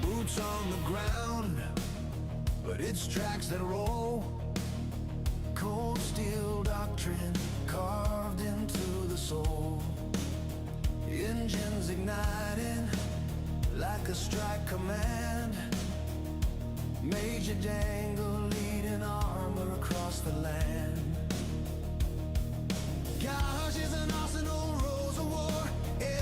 Boots on the ground, but it's tracks that roll. Cold steel doctrine carved into the soul. Engines igniting like a strike command. MajorDangle leading armor across the land. Gosh, is an arsenal, rolls of war.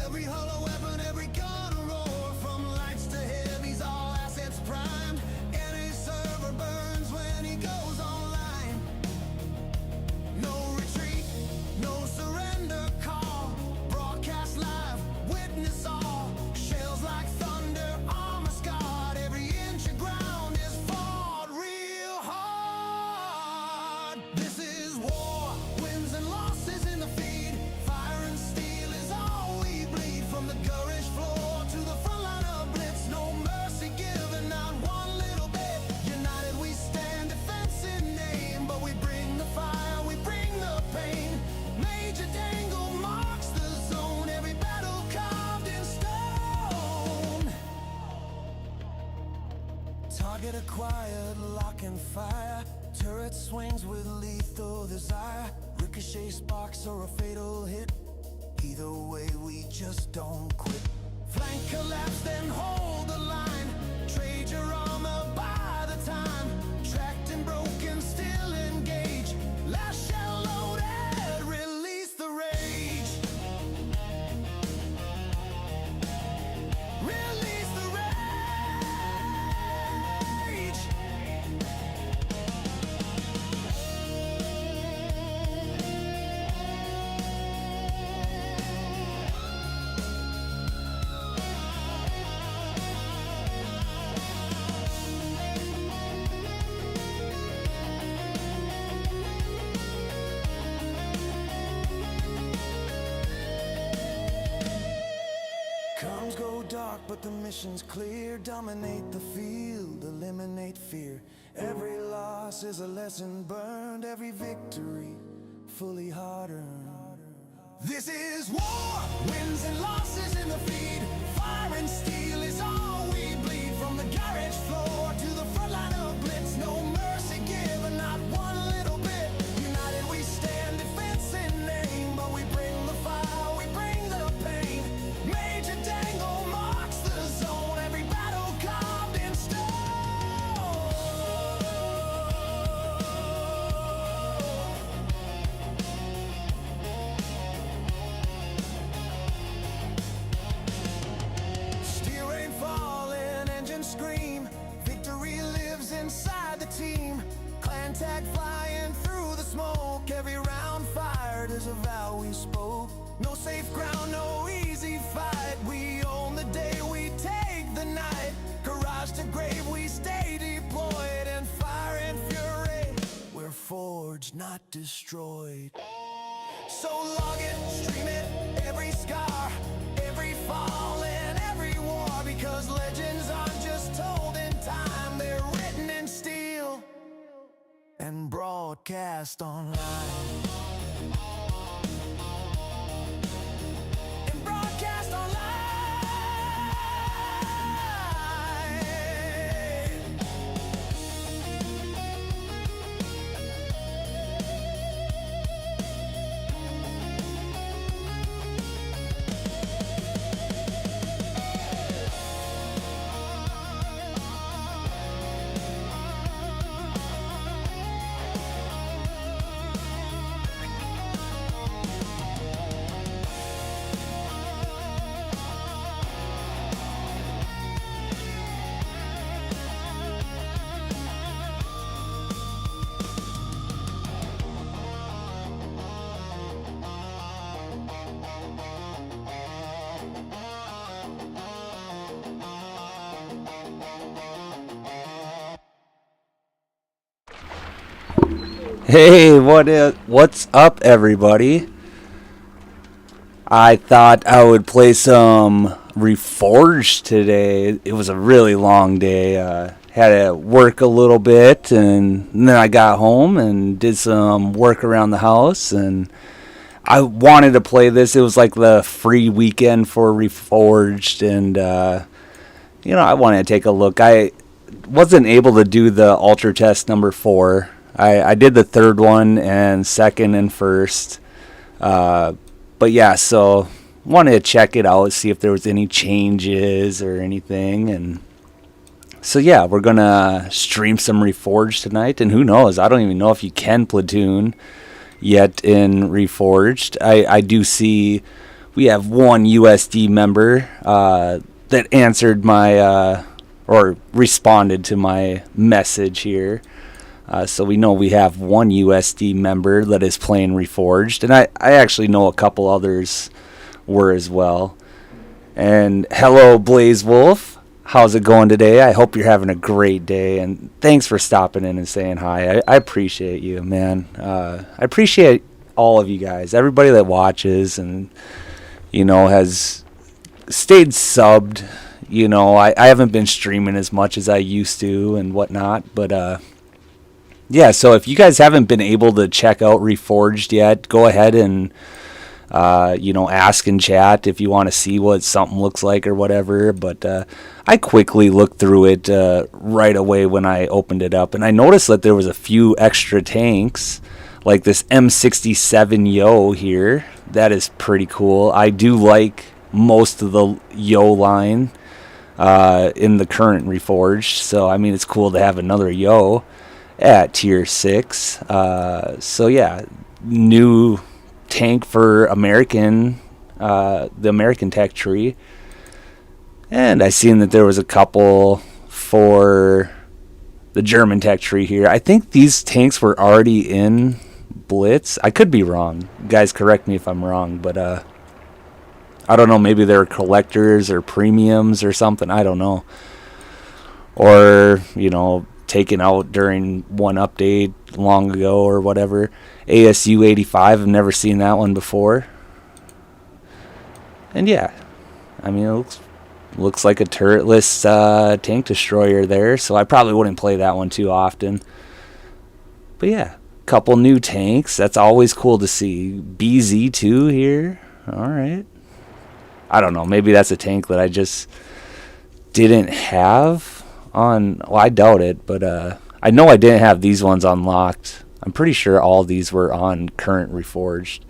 Every hollow weapon, every gun a roar. From lights to heavies, all assets primed. Any server burns when he goes online. No retreat, no surrender call. Broadcast live, witness all. Shells like thunder, armor scarred. Every inch of ground is fought real hard. This is war, wins and losses in the feed. Fire and steel is all we bleed. From the courage floor to the front line of Blitz. No mercy given, not one little bit. United we stand, defense in name. But we bring the fire, we bring the pain. MajorDangle marks the zone. Every battle carved in stone. Target acquired, lock and fire. Turret swings with lethal desire. Ricochet sparks or a fatal hit. Either way, we just don't quit. Flank collapse, then hold the line. Trade your armor by the time. Tracked and broken, still engage. Last shell loaded, release the rage. Release the rage. Comms go dark, but the mission's clear. Dominate the field, eliminate fear. Every loss is a lesson burned. Every victory, fully hard-earned. This is war, wins and losses in the feed. Fire and steel is all we bleed. From the garage floor to the front line of Blitz. No mercy given, not one little bit. United we stand, defense in name. But we bring the fire, we bring the pain. MajorDangle marks the zone. Every battle carved in stone. Steel rain falling, engine scream. Victory lives inside the team. Clan tag flying through the smoke. Every round fired is a vow we spoke. No safe ground, no easy fight. We own the day, we take the night. Garage to grave, we stay deployed. And fire and fury, we're forged, not destroyed. So log it, stream it, every scar, every fall and every war. Because legends aren't just told in time, they're written in steel and broadcast online. And broadcast online. Hey, what's up, everybody? I thought I would play some Reforged today. It was a really long day. Had to work a little bit, and then I got home and did some work around the house, and I wanted to play this. It was like the free weekend for Reforged, and I wanted to take a look. I wasn't able to do the Ultra Test number 4. I did the third one and second and first. But yeah, so wanted to check it out, see if there was any changes or anything. And so yeah, we're going to stream some Reforged tonight. And who knows, I don't even know if you can platoon yet in Reforged. I do see we have one USD member that answered my or responded to my message here. So we know we have one USD member that is playing Reforged, and I actually know a couple others were as well. And hello, Blaze Wolf. How's it going today? I hope you're having a great day, and thanks for stopping in and saying hi. I appreciate you, man. I appreciate all of you guys, everybody that watches and, has stayed subbed. I haven't been streaming as much as I used to and whatnot, but yeah, so if you guys haven't been able to check out Reforged yet, go ahead and, ask in chat if you want to see what something looks like or whatever. But I quickly looked through it right away when I opened it up, and I noticed that there was a few extra tanks, like this M67 Yo here. That is pretty cool. I do like most of the Yo line in the current Reforged, so, it's cool to have another Yo at tier 6. So yeah, new tank for the American tech tree. And I seen that there was a couple for the German tech tree here. I think these tanks were already in Blitz. I could be wrong. You guys correct me if I'm wrong, but I don't know, maybe they're collectors or premiums or something, I don't know. Or, taken out during one update long ago or whatever. ASU 85, I've never seen that one before. And yeah, it looks like a turretless tank destroyer there, so I probably wouldn't play that one too often. But yeah, couple new tanks, that's always cool to see. BZ2 here, alright. I don't know, maybe that's a tank that I just didn't have on, well, I doubt it, but I know I didn't have these ones unlocked. I'm pretty sure all these were on current Reforged.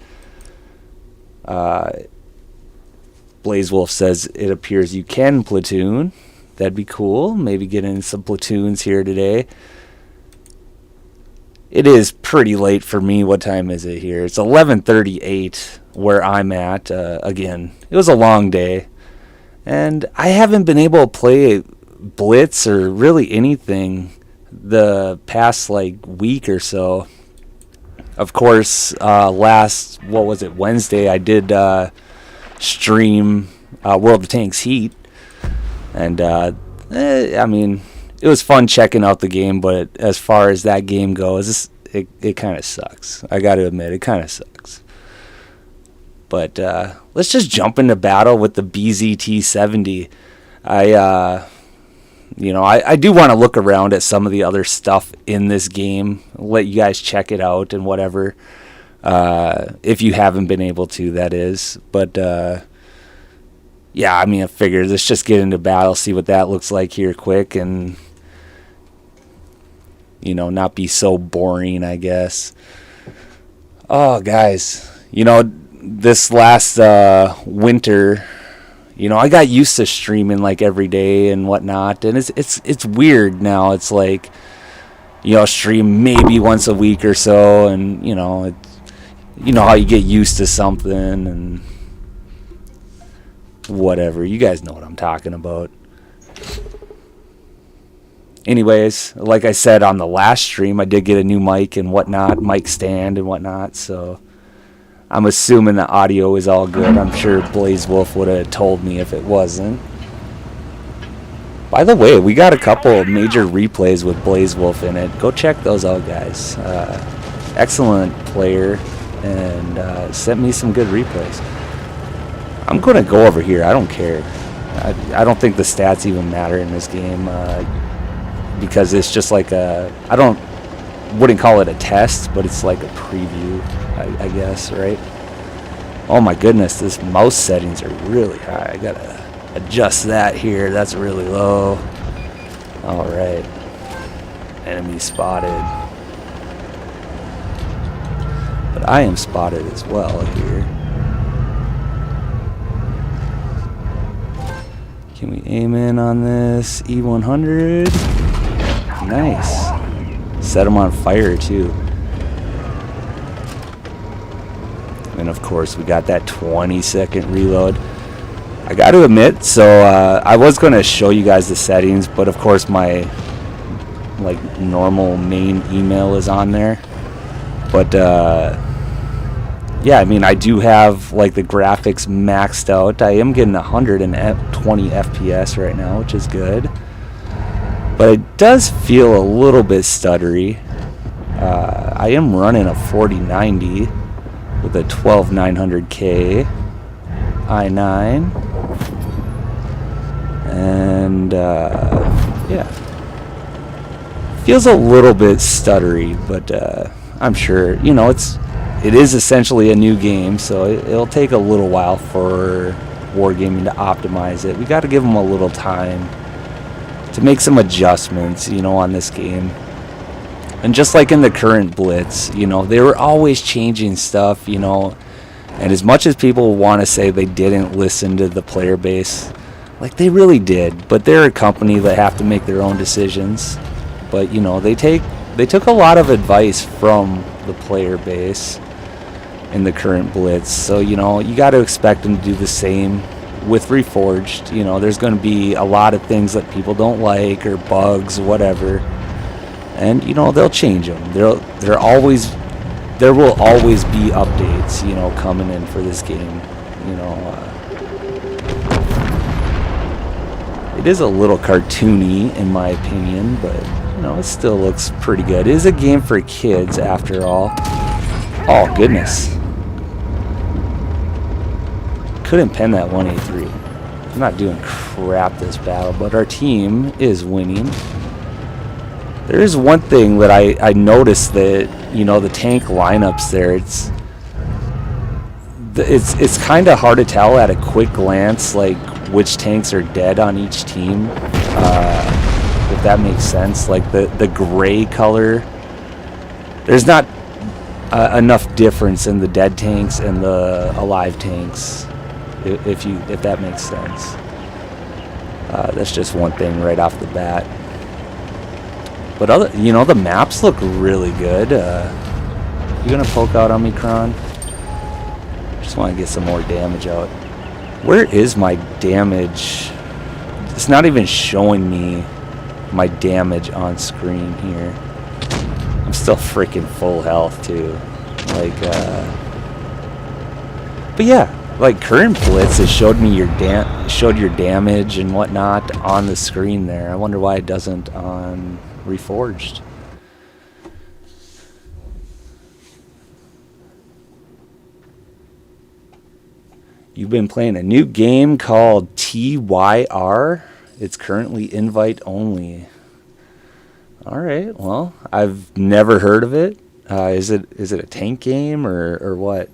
Blaze Wolf says it appears you can platoon. That'd be cool. Maybe get in some platoons here today. It is pretty late for me. What time is it here? It's 11:38 where I'm at. Again, it was a long day, and I haven't been able to play Blitz or really anything the past week or so. Of course, Wednesday I did stream World of Tanks Heat, and it was fun checking out the game, but as far as that game goes, it kind of sucks. I got to admit, it kind of sucks. But let's just jump into battle with the BZT-70. I do want to look around at some of the other stuff in this game, let you guys check it out and whatever, if you haven't been able to, that is. But yeah, I figured let's just get into battle, see what that looks like here quick, and not be so boring, I guess. Oh, guys, this last winter, I got used to streaming every day and whatnot, and it's weird now. It's stream maybe once a week or so, and how you get used to something and whatever. You guys know what I'm talking about. Anyways, like I said on the last stream, I did get a new mic and whatnot, mic stand and whatnot, so I'm assuming the audio is all good. I'm sure Blaze Wolf would have told me if it wasn't. By the way, we got a couple of major replays with Blaze Wolf in it. Go check those out, guys. Excellent player, and sent me some good replays. I'm going to go over here. I don't care. I don't think the stats even matter in this game because it's just like wouldn't call it a test, but it's like a preview, I guess, right? Oh my goodness, this mouse settings are really high. I gotta adjust that here. That's really low. All right. Enemy spotted. But I am spotted as well here. Can we aim in on this E100? Nice. Set him on fire too. And of course we got that 20-second reload. I got to admit, so I was going to show you guys the settings, but of course my normal main email is on there. But yeah, I mean, I do have like the graphics maxed out. I am getting 120 FPS right now, which is good. But it does feel a little bit stuttery. I am running a 4090 with a 12900K i9. And yeah, feels a little bit stuttery, but I'm sure, you know, it is essentially a new game, so it'll take a little while for Wargaming to optimize it. We got to give them a little time to make some adjustments, you know, on this game. And just like in the current Blitz, you know, they were always changing stuff, you know, and as much as people want to say they didn't listen to the player base, like they really did, but they're a company that have to make their own decisions. But, you know, they took a lot of advice from the player base in the current Blitz, so you know you got to expect them to do the same with Reforged. You know, there's going to be a lot of things that people don't like or bugs, whatever, and you know they'll change them. There will always be updates, you know, coming in for this game. You know, it is a little cartoony in my opinion, but you know it still looks pretty good. It is a game for kids after all. Oh goodness. Couldn't pen that 183. I'm not doing crap this battle, but our team is winning. There is one thing that I noticed that, you know, the tank lineups there, it's kind of hard to tell at a quick glance like which tanks are dead on each team, if that makes sense. Like the gray color, there's not enough difference in the dead tanks and the alive tanks, if that makes sense. That's just one thing right off the bat. But you know, the maps look really good. You gonna poke out on me, Kron? Just want to get some more damage out. Where is my damage? It's not even showing me my damage on screen here. I'm still freaking full health too. Like, but yeah, like current Blitz, it showed me your damage and whatnot on the screen there. I wonder why it doesn't on Reforged. You've been playing a new game called TYR. It's currently invite only. All right. Well, I've never heard of it. Is it a tank game or what?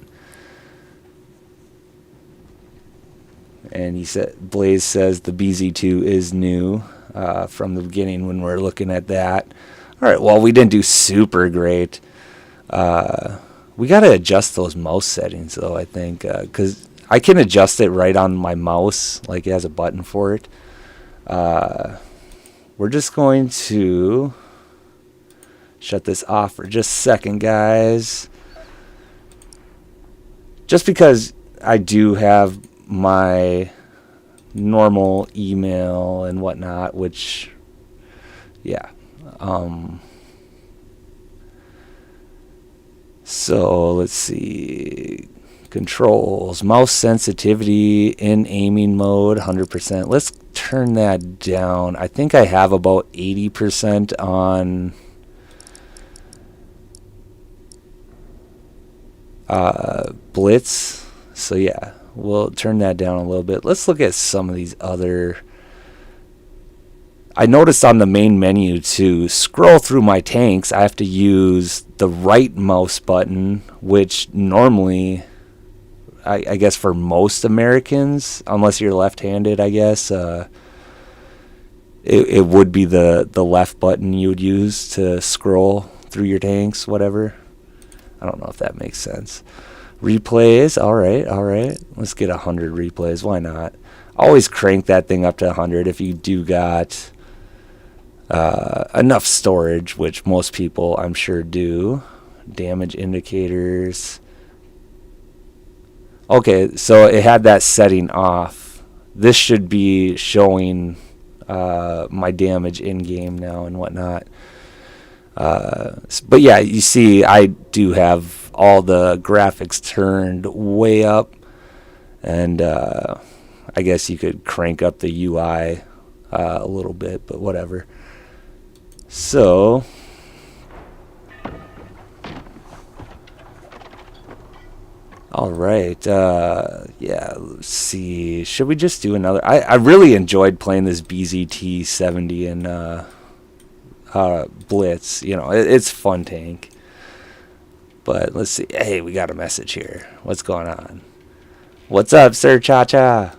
And Blaze says the BZ2 is new from the beginning when we're looking at that. All right. Well, we didn't do super great. We got to adjust those mouse settings though, I think, because I can adjust it right on my mouse, like it has a button for it. We're just going to shut this off for just a second, guys. Just because I do have my normal email and whatnot, which, yeah. So let's see. Controls, mouse sensitivity in aiming mode, 100%. Let's turn that down. I think I have about 80% on Blitz. So yeah, we'll turn that down a little bit. Let's look at some of these other. I noticed on the main menu to scroll through my tanks, I have to use the right mouse button, which normally, I guess for most Americans, unless you're left-handed, I guess, it would be the left button you would use to scroll through your tanks, whatever. I don't know if that makes sense. Replays, all right. Let's get 100 replays. Why not? Always crank that thing up to 100 if you do got enough storage, which most people I'm sure do. Damage indicators. Okay, so it had that setting off. This should be showing my damage in game now and whatnot. But yeah, you see I do have all the graphics turned way up, and I guess you could crank up the UI a little bit, but whatever. So all right, yeah, let's see. Should we just do another? I really enjoyed playing this BZT-70 and Blitz. You know, it's a fun tank. But let's see. Hey, we got a message here. What's going on? What's up, Sir Cha-Cha?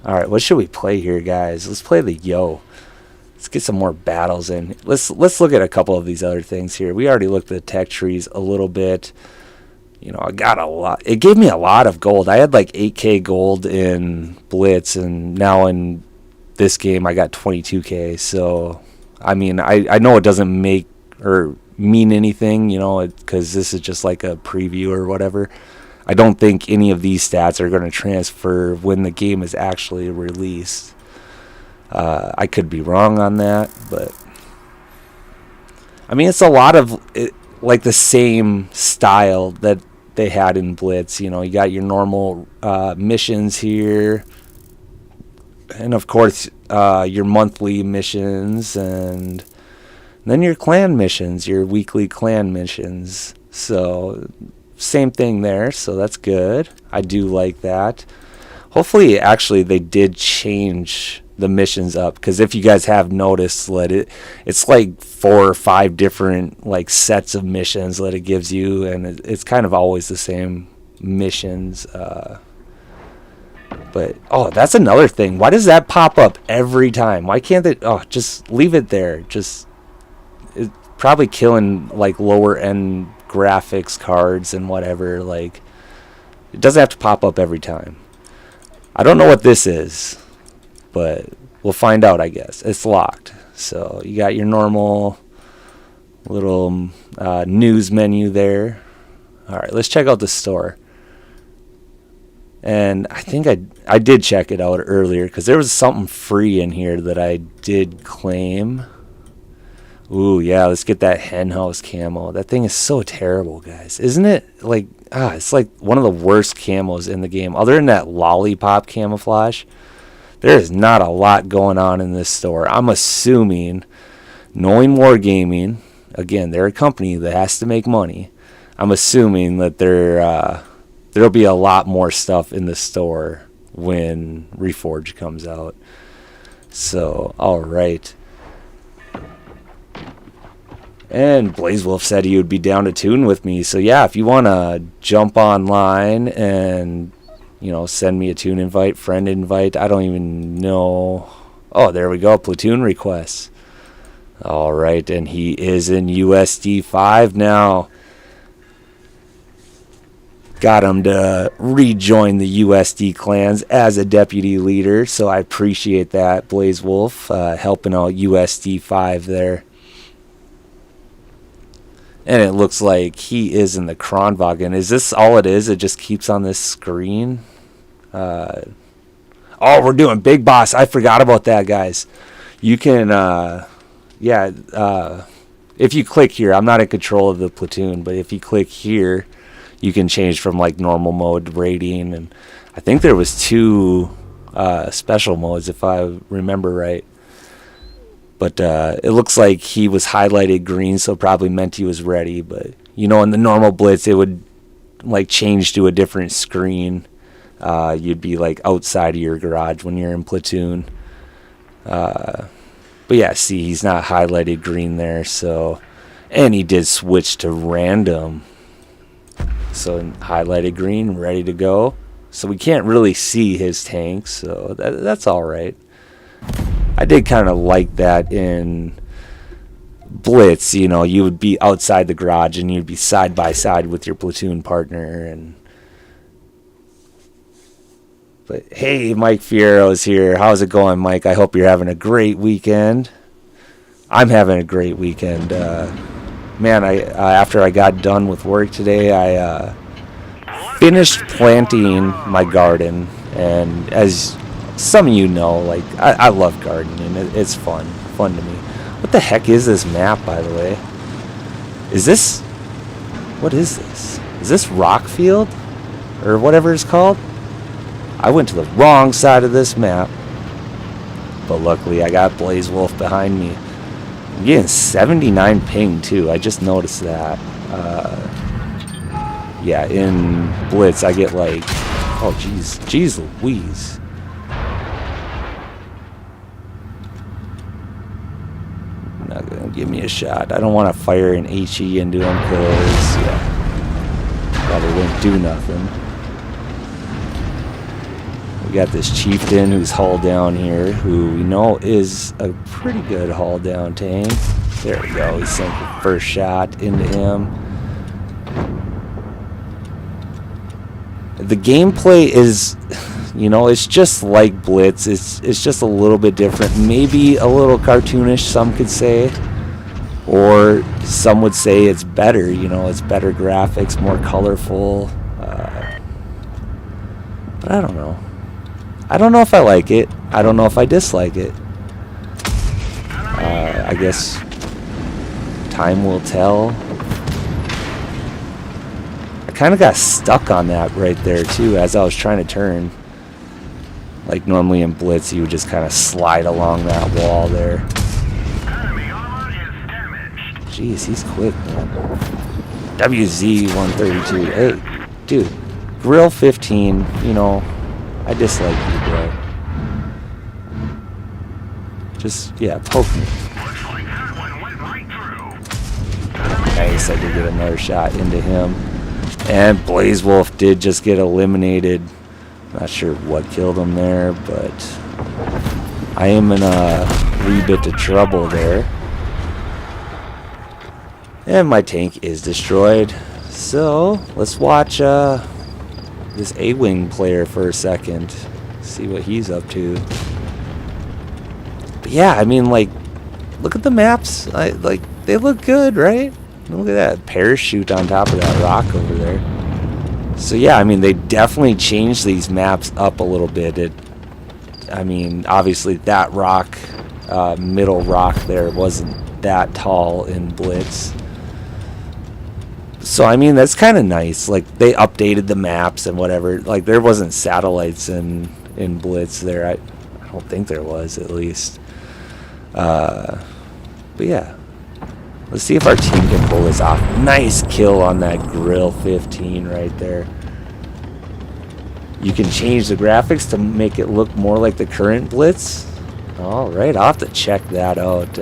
All right, what should we play here, guys? Let's play the Yo. Let's get some more battles in. Let's look at a couple of these other things here. We already looked at the tech trees a little bit. You know, I got a lot. It gave me a lot of gold. I had like 8K gold in Blitz, and now in this game I got 22K. So, I mean, I know it doesn't make or mean anything, you know, because this is just like a preview or whatever. I don't think any of these stats are going to transfer when the game is actually released. I could be wrong on that, but I mean, it's a lot of like the same style that they had in Blitz. You know, you got your normal missions here, and of course your monthly missions, and then your clan missions, your weekly clan missions. So same thing there, so that's good. I do like that. Hopefully, actually, they did change the missions up, because if you guys have noticed that it's like 4 or 5 different like sets of missions that it gives you, and it's kind of always the same missions. But oh, that's another thing. Why does that pop up every time? Why can't they just leave it there? Just it's probably killing like lower end graphics cards and whatever. Like, it doesn't have to pop up every time. I don't know what this is, but we'll find out, I guess. It's locked. So you got your normal little news menu there. All right, let's check out the store. And I think I did check it out earlier, because there was something free in here that I did claim. Ooh, yeah, let's get that henhouse camo. That thing is so terrible, guys. Isn't it? Like, it's like one of the worst camos in the game. Other than that lollipop camouflage, there is not a lot going on in this store. I'm assuming, knowing Wargaming, again, they're a company that has to make money. I'm assuming that there'll be a lot more stuff in the store when Reforged comes out. So, all right. And BlazeWolf said he would be down to tune with me. So yeah, if you want to jump online and, you know, send me a tune invite, friend invite, I don't even know. Oh, there we go, platoon requests. All right, and he is in USD 5 now. Got him to rejoin the USD clans as a deputy leader, so I appreciate that, BlazeWolf, helping out USD 5 there. And it looks like he is in the Kronwagen. Is this all it is? It just keeps on this screen? Oh, we're doing Big Boss. I forgot about that, guys. You can, if you click here, I'm not in control of the platoon, but if you click here, you can change from like normal mode, rating, and I think there was 2 special modes, if I remember right. But it looks like he was highlighted green, so probably meant he was ready. But you know, in the normal Blitz, it would like change to a different screen. You'd be like outside of your garage when you're in platoon. But yeah, see, he's not highlighted green there, so, and he did switch to random. So highlighted green, ready to go. So we can't really see his tank, so that's all right. I did kind of like that in Blitz. You know, you would be outside the garage and you'd be side by side with your platoon partner. But hey, Mike Fiero's here. How's it going, Mike? I hope you're having a great weekend. I'm having a great weekend. Man, after I got done with work today, I finished planting my garden, and as some of you know, like I love gardening. It's fun to me. What the heck is this map, by the way? What is this? Is this Rockfield or whatever it's called? I went to the wrong side of this map, but luckily I got Blaze Wolf behind me. I'm getting 79 ping too. I just noticed that. Yeah, in Blitz I get like, oh jeez Louise. Not gonna give me a shot. I don't want to fire an HE into him because, yeah, probably wouldn't do nothing. We got this chieftain who's hull down here, who we know is a pretty good hull down tank. There we go. He sent the first shot into him. The gameplay is, you know, it's just like Blitz. It's just a little bit different. Maybe a little cartoonish, some could say. Or some would say it's better, you know, it's better graphics, more colorful. But I don't know. I don't know if I like it. I don't know if I dislike it. I guess time will tell. I kind of got stuck on that right there too as I was trying to turn. Like normally in Blitz you would just kind of slide along that wall there. Jeez, he's quick, man. WZ132. Hey, dude. Grill 15, you know, I dislike you, bro. Just, yeah, poke me. Nice, I did get another shot into him. And Blaze Wolf did just get eliminated. Not sure what killed him there, but I am in a wee bit of trouble there. And my tank is destroyed. So, let's watch this A-Wing player for a second. See what he's up to. But yeah, I mean, like, look at the maps. Like, they look good, right? Look at that parachute on top of that rock over there. So yeah, I mean, they definitely changed these maps up a little bit. I mean, obviously that rock, middle rock there wasn't that tall in Blitz. So I mean, that's kind of nice. Like, they updated the maps and whatever. Like, there wasn't satellites in Blitz there. I don't think there was, at least. But yeah. Let's see if our team can pull this off. Nice kill on that Grill 15 right there. You can change the graphics to make it look more like the current Blitz. All right, I'll have to check that out.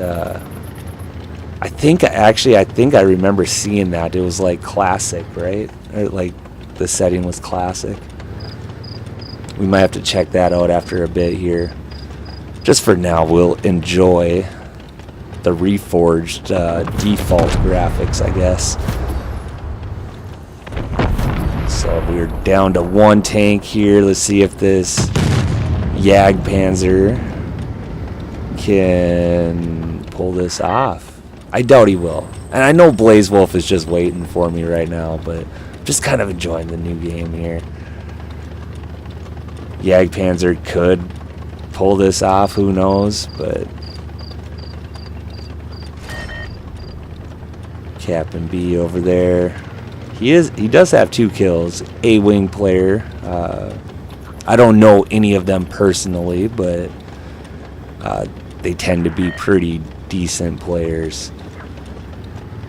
I think I remember seeing that. It was like classic, right? Or like the setting was classic. We might have to check that out after a bit here. Just for now, we'll enjoy the Reforged default graphics, I guess. So we're down to one tank here. Let's see if this Jagdpanzer can pull this off. I doubt he will. And I know Blaze Wolf is just waiting for me right now, but I'm just kind of enjoying the new game here. Jagdpanzer could pull this off, who knows, but Captain B over there. He does have 2 kills. A-Wing player. I don't know any of them personally, but they tend to be pretty decent players.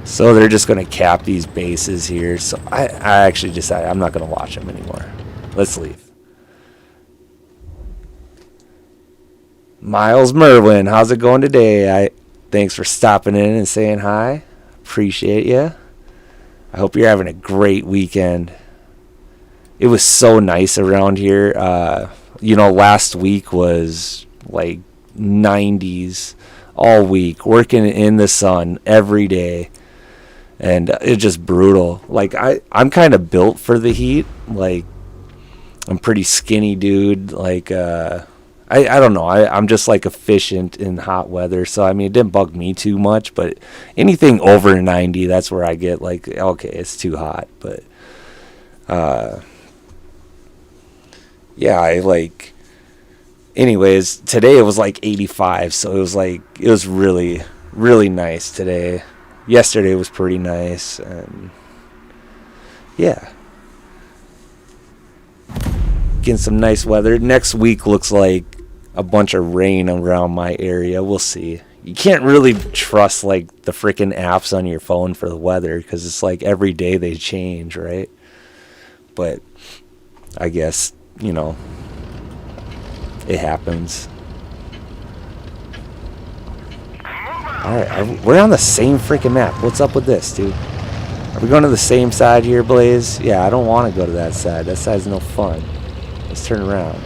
So they're just going to cap these bases here. So I actually decided I'm not going to watch them anymore. Let's leave. Miles Merwin, how's it going today? Thanks for stopping in and saying hi. Appreciate you. I hope you're having a great weekend. It was so nice around here. Last week was like 90s all week, working in the sun every day. And it's just brutal. Like, I'm kind of built for the heat. Like, I'm pretty skinny dude. Like, I don't know. I'm just like efficient in hot weather. So, I mean, it didn't bug me too much. But anything over 90, that's where I get like, okay, it's too hot. But, anyways, today it was like 85. So it was really, really nice today. Yesterday was pretty nice. And yeah. Getting some nice weather. Next week looks like a bunch of rain around my area. We'll see. You can't really trust like the freaking apps on your phone for the weather because it's like every day they change, right? But I guess, it happens. Alright, we're on the same freaking map. What's up with this, dude? Are we going to the same side here, Blaze? Yeah, I don't want to go to that side. That side's no fun. Let's turn around.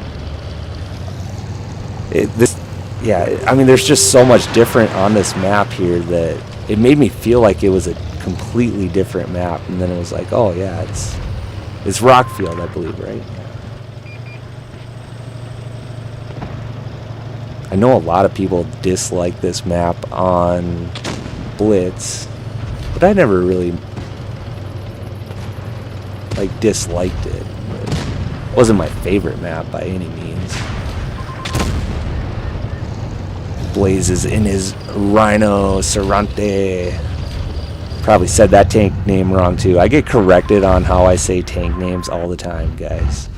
There's just so much different on this map here that it made me feel like it was a completely different map, and then it was like, oh yeah, it's Rockfield, I believe, right? I know a lot of people dislike this map on Blitz, but I never really disliked it. It wasn't my favorite map by any means. Blaze is in his Rhino Serrante. Probably said that tank name wrong too. I get corrected on how I say tank names all the time, guys.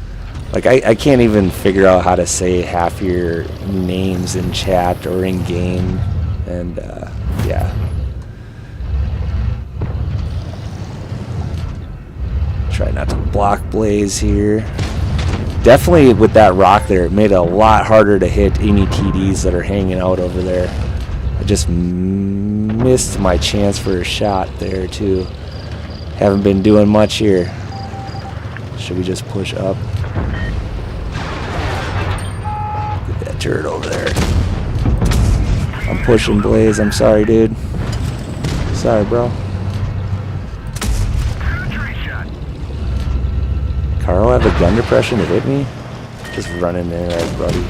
Like, I can't even figure out how to say half your names in chat or in game. And, yeah. Try not to block Blaze here. Definitely with that rock there, it made it a lot harder to hit any TDs that are hanging out over there. I just missed my chance for a shot there, too. Haven't been doing much here. Should we just push up? Get that turret over there. I'm pushing Blaze. I'm sorry, dude. Sorry, bro. Carl have a gun depression to hit me? Just run in there, buddy.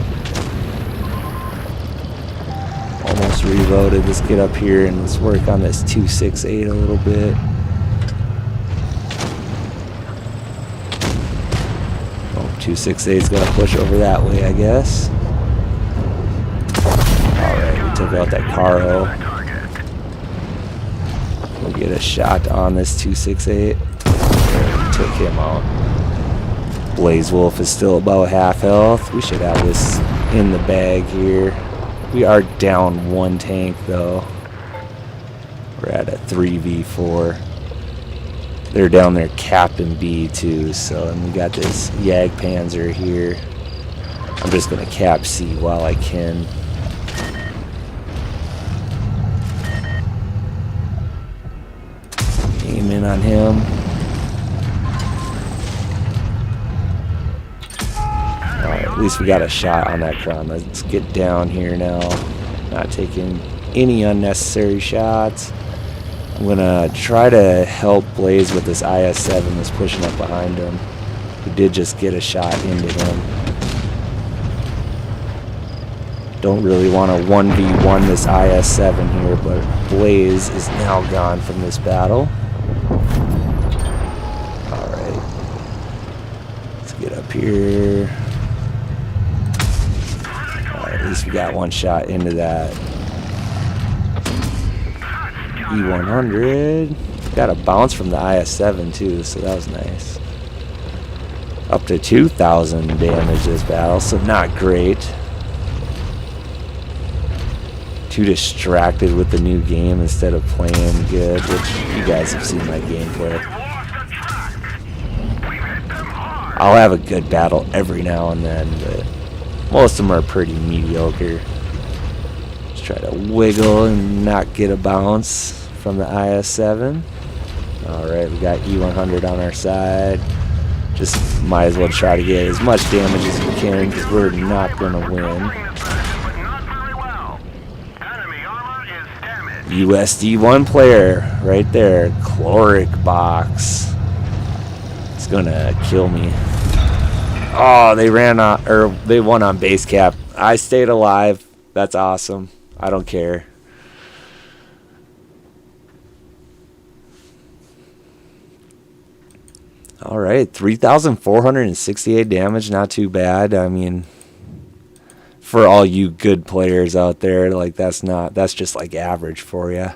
Almost reloaded. Let's get up here and let's work on this 268 a little bit. Oh, 268 is going to push over that way, I guess. Alright, we took out that Caro. We'll get a shot on this 268. There, we took him out. Blaze Wolf is still about half health. We should have this in the bag here. We are down one tank though. We're at a 3v4. They're down there Captain B too, so and we got this Jagdpanzer here. I'm just gonna cap C while I can. Aim in on him. At least we got a shot on that crown. Let's get down here now. Not taking any unnecessary shots. I'm gonna try to help Blaze with this IS-7 that's pushing up behind him. We did just get a shot into him. Don't really want to 1v1 this IS-7 here, but Blaze is now gone from this battle. Alright. Let's get up here. At least we got one shot into that E100. Got a bounce from the IS-7 too, so that was nice. Up to 2,000 damage this battle, so not great. too distracted with the new game instead of playing good, which you guys have seen my gameplay. I'll have a good battle every now and then, but most of them are pretty mediocre. Just try to wiggle and not get a bounce from the IS-7. Alright, we got E100 on our side. Just might as well try to get as much damage as we can because we're not going to win. USD1 player right there. Chloric box. It's going to kill me. Oh, they ran on, or they won on base cap. I stayed alive. That's awesome. I don't care. All right, 3,468 damage, not too bad. I mean, for all you good players out there, like that's just like average for you.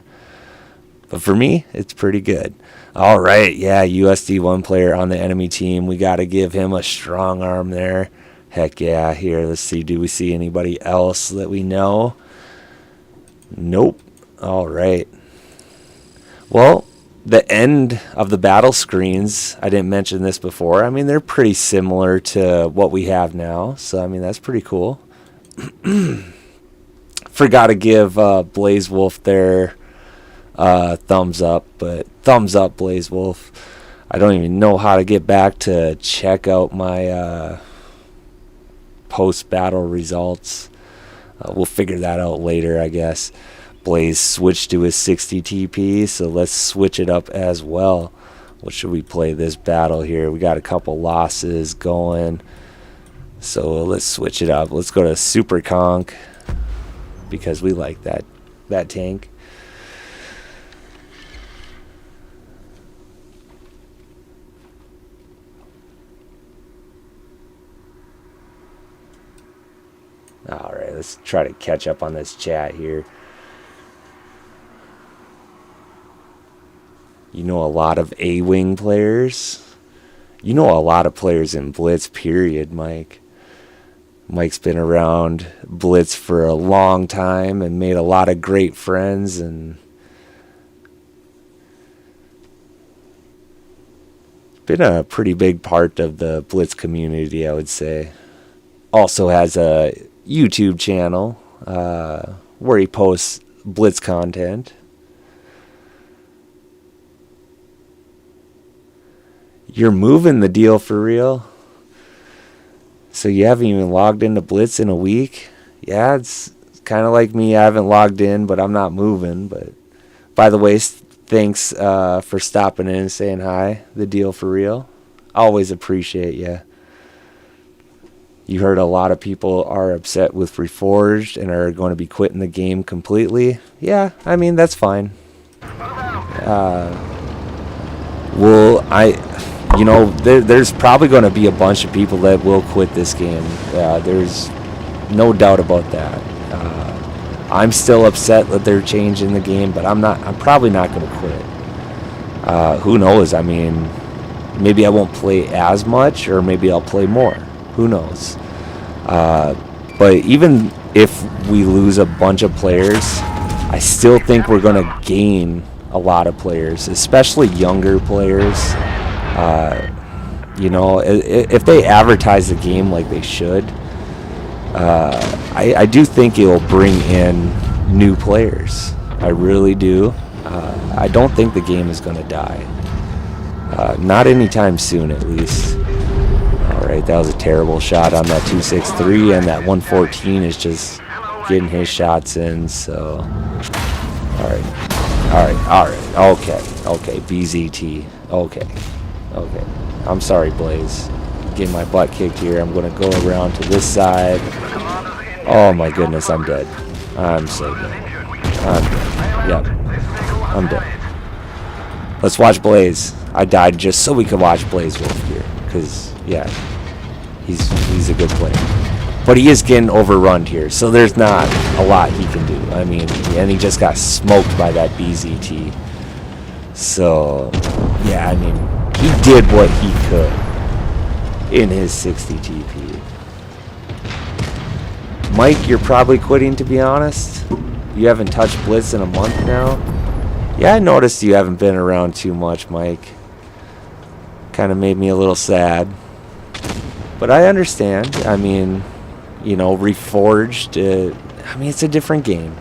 But for me, it's pretty good. All right, yeah, USD1 player on the enemy team. We got to give him a strong arm there. Heck yeah, here, let's see, do we see anybody else that we know? Nope. All right. Well, the end of the battle screens, I didn't mention this before. I mean, they're pretty similar to what we have now. So, I mean, that's pretty cool. Forgot to give Blaze Wolf their thumbs up. But thumbs up, Blaze Wolf. I don't even know how to get back to check out my post-battle results. We'll figure that out later, I guess. Blaze switched to his 60 TP, so let's switch it up as well. What should we play this battle here? We got a couple losses going, so let's switch it up. Let's go to Super Conk because we like that tank. All right, let's try to catch up on this chat here. You know a lot of A-Wing players. You know a lot of players in Blitz, period, Mike. Mike's been around Blitz for a long time and made a lot of great friends and been a pretty big part of the Blitz community, I would say. Also has a YouTube channel where he posts Blitz content. You're moving the deal for real? So you haven't even logged into Blitz in a week? Yeah, it's kind of like me. I haven't logged in, but I'm not moving. But by the way, thanks for stopping in and saying hi. The deal for real. Always appreciate you. You heard a lot of people are upset with Reforged and are going to be quitting the game completely. Yeah, I mean, that's fine. You know, there's probably going to be a bunch of people that will quit this game. There's no doubt about that. I'm still upset that they're changing the game, but I'm probably not going to quit. Who knows? I mean, maybe I won't play as much, or maybe I'll play more. Who knows? But even if we lose a bunch of players, I still think we're going to gain a lot of players, especially younger players. You know, if they advertise the game like they should, I do think it'll bring in new players. I really do. I don't think the game is going to die. Not anytime soon, at least. Alright, that was a terrible shot on that 263, and that 114 is just getting his shots in, so... Alright, okay, BZT, okay. I'm sorry, Blaze. Getting my butt kicked here. I'm going to go around to this side. Oh my goodness, I'm dead. I'm so dead. I'm dead. Yep. I'm dead. Let's watch Blaze. I died just so we could watch Blaze Wolf here. Because, yeah, he's a good player. But he is getting overrun here, so there's not a lot he can do. I mean, and he just got smoked by that BZT. So, yeah, I mean, he did what he could in his 60 TP. Mike, you're probably quitting, to be honest, You haven't touched Blitz in a month now? Yeah, I noticed you haven't been around too much, Mike. Kind of made me a little sad. But I understand. I mean, you know, Reforged, I mean, it's a different game.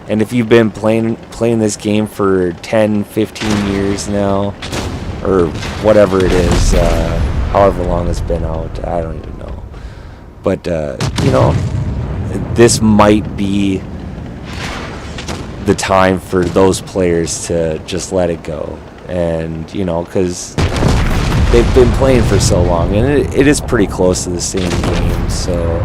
And if you've been playing this game for 10, 15 years now, or whatever it is, however long it's been out, I don't even know. But, you know, this might be the time for those players to just let it go. And, you know, because they've been playing for so long, and it is pretty close to the same game, so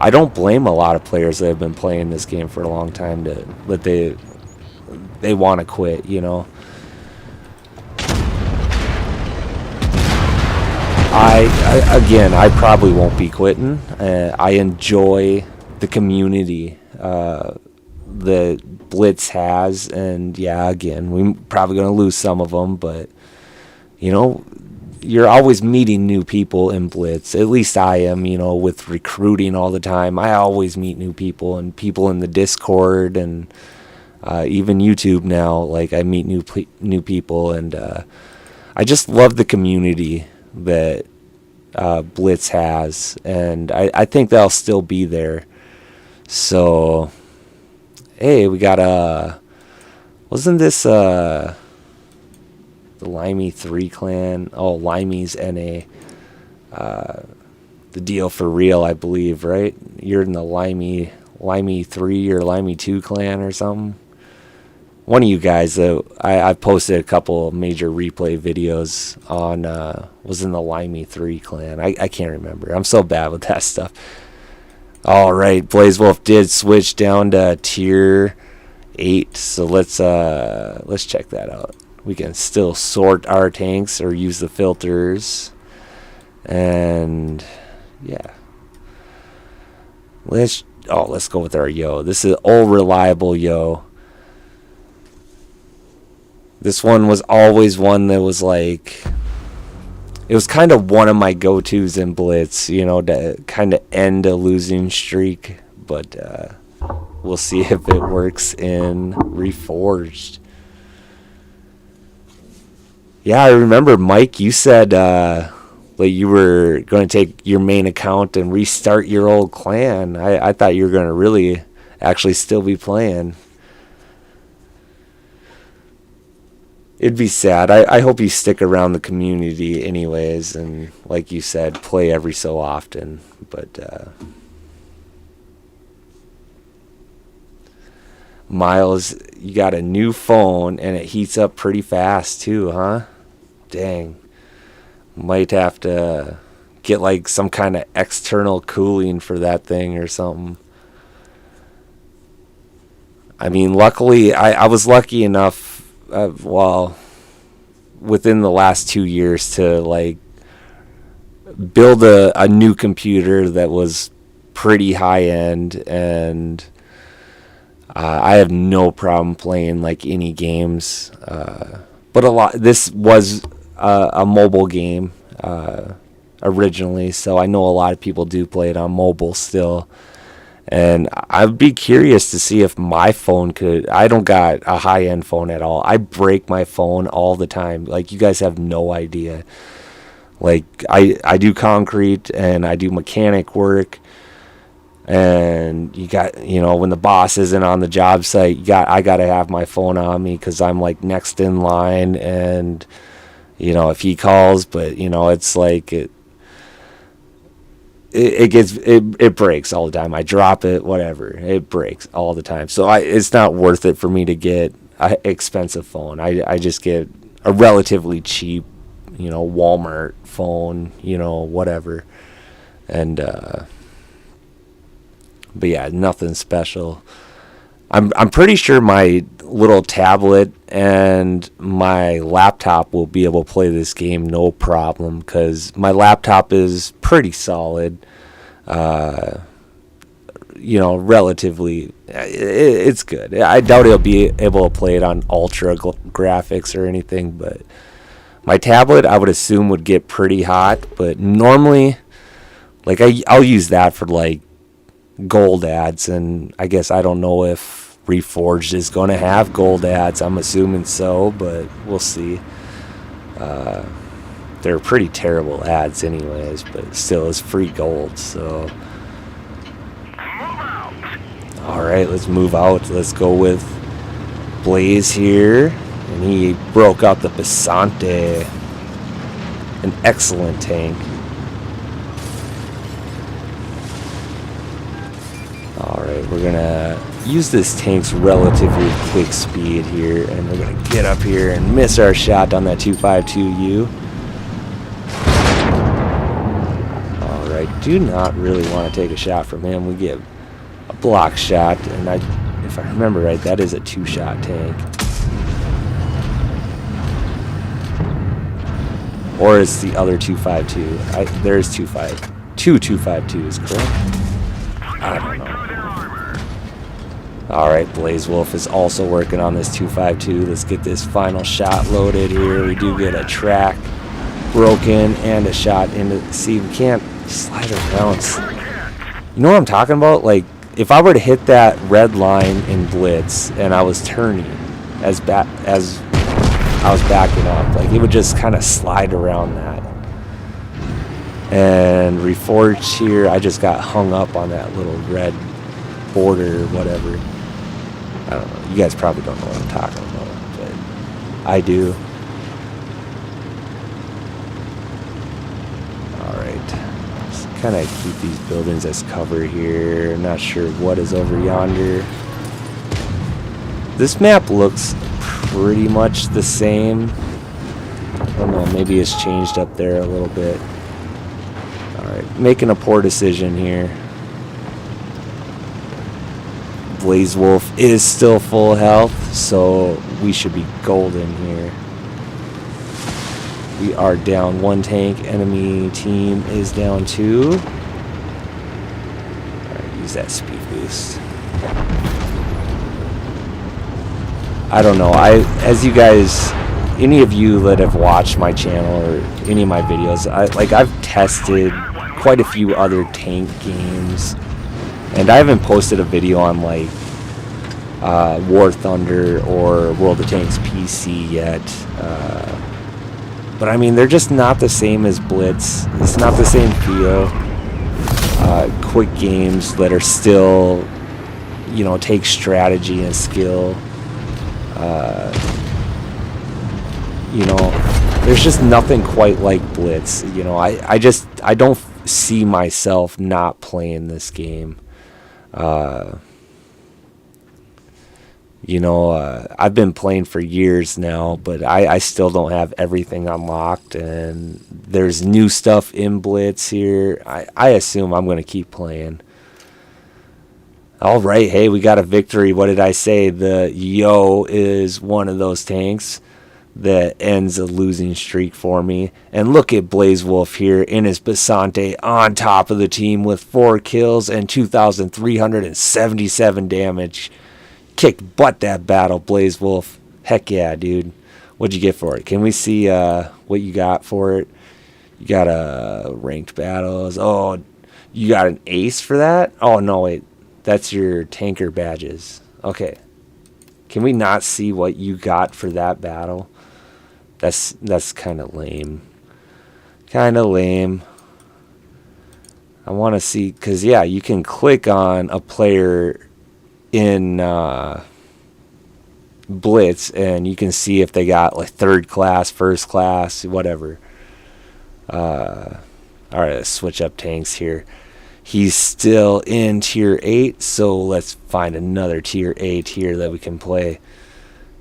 I don't blame a lot of players that have been playing this game for a long time that they want to quit, you know. I probably won't be quitting. I enjoy the community that Blitz has, and yeah, again, we're probably going to lose some of them, but you know, you're always meeting new people in Blitz. At least I am, you know, with recruiting all the time. I always meet new people, and people in the Discord, and even YouTube now. Like, I meet new people, and I just love the community that Blitz has, and I think they'll still be there. So, hey, we got wasn't this the Limey 3 clan? Oh, Limey's NA. The deal for real, I believe, right? You're in the Limey 3 or Limey 2 clan or something. One of you guys, I posted a couple of major replay videos on, was in the Limey 3 clan. I can't remember. I'm so bad with that stuff. All right, Blaze Wolf did switch down to tier 8, so let's check that out. We can still sort our tanks or use the filters. And yeah. Let's go with our Yo. This is old reliable Yo. This one was always one that was like, it was kind of one of my go-tos in Blitz, you know, to kind of end a losing streak. But we'll see if it works in Reforged. Yeah, I remember, Mike, you said like you were going to take your main account and restart your old clan. I thought you were going to really actually still be playing. It'd be sad. I hope you stick around the community anyways, and like you said, play every so often. But Miles, you got a new phone and it heats up pretty fast too, huh? Dang. Might have to get like some kind of external cooling for that thing or something. I mean, luckily, I was lucky enough, within the last 2 years to like build a new computer that was pretty high end, and I have no problem playing like any games. But this was a mobile game originally, so I know a lot of people do play it on mobile still. And I'd be curious to see if my phone could. I don't got a high-end phone at all. I break my phone all the time. Like, you guys have no idea. Like, I do concrete and I do mechanic work. And you got, you know, when the boss isn't on the job site, I got to have my phone on me because I'm like next in line. And, you know, if he calls, but, you know, it's like it breaks all the time. I drop it, whatever. It breaks all the time. So it's not worth it for me to get an expensive phone. I just get a relatively cheap, you know, Walmart phone, you know, whatever. And but yeah, nothing special. I'm pretty sure my little tablet and my laptop will be able to play this game no problem, because my laptop is pretty solid. You know, relatively, it's good. I doubt it'll be able to play it on ultra graphics or anything, but my tablet, I would assume, would get pretty hot. But normally, like, I'll use that for like gold ads, and I guess I don't know if Reforged is going to have gold ads. I'm assuming so, but we'll see. They're pretty terrible ads anyways, but still it's free gold, so. Alright, let's move out. Let's go with Blaze here. And he broke out the Basante. An excellent tank. Alright, we're gonna use this tank's relatively quick speed here, and we're gonna get up here and miss our shot on that 252U. Alright, do not really want to take a shot from him. We get a block shot, and if I remember right, that is a 2-shot tank. Or it's the other 252. There's two 252s, correct? I don't know. Alright, Blaze Wolf is also working on this 252. Let's get this final shot loaded here. We do get a track broken and a shot into. See, we can't slide around. You know what I'm talking about? Like, if I were to hit that red line in Blitz and I was turning as I was backing up, like, it would just kind of slide around that. And Reforged here, I just got hung up on that little red border or whatever. I don't know. You guys probably don't know what I'm talking about, but I do. Alright. Just kind of keep these buildings as cover here. Not sure what is over yonder. This map looks pretty much the same. I don't know, maybe it's changed up there a little bit. Alright, making a poor decision here. Blaze Wolf is still full health, so we should be golden here. We are down 1 tank. Enemy team is down 2. Alright, use that speed boost. I don't know. As you guys, any of you that have watched my channel or any of my videos, I've tested quite a few other tank games, and I haven't posted a video on like War Thunder or World of Tanks PC yet. But I mean, they're just not the same as Blitz. It's not the same feel. Quick games that are still, you know, take strategy and skill. You know, there's just nothing quite like Blitz. You know, I don't see myself not playing this game. You know, I've been playing for years now, but I still don't have everything unlocked, and there's new stuff in Blitz here. I assume I'm going to keep playing. All right, hey, we got a victory. What did I say? The Yo is one of those tanks that ends a losing streak for me. And look at Blaze Wolf here in his Basante on top of the team with 4 kills and 2,377 damage. Kicked butt that battle, Blaze Wolf. Heck yeah, dude. What'd you get for it? Can we see what you got for it? You got a ranked battles. Oh, you got an ace for that? Oh, no, wait. That's your tanker badges. Okay. Can we not see what you got for that battle? That's kind of lame. Kind of lame. I want to see, because, yeah, you can click on a player in Blitz, and you can see if they got, like, 3rd class, 1st class, whatever. All right, let's switch up tanks here. He's still in tier 8, so let's find another tier 8 here that we can play.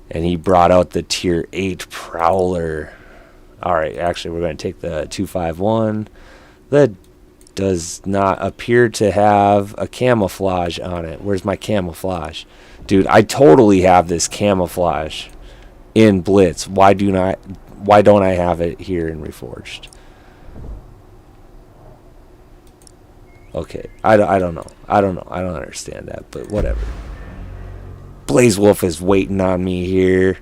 And he brought out the tier 8 Prowler. Alright, actually we're going to take the 251. That does not appear to have a camouflage on it. Where's my camouflage? Dude, I totally have this camouflage in Blitz. Why don't I have it here in Reforged? Okay, I don't know. I don't understand that, but whatever. Blaze Wolf is waiting on me here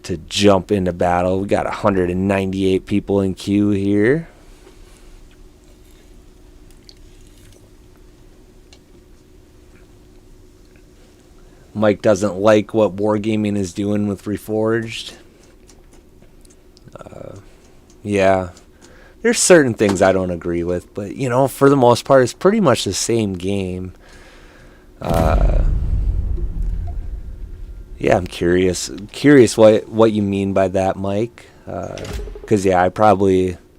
to jump into battle. We got 198 people in queue here. Mike doesn't like what Wargaming is doing with Reforged. Yeah, there's certain things I don't agree with, but you know, for the most part, it's pretty much the same game. Yeah, I'm curious what you mean by that, Mike. Because yeah,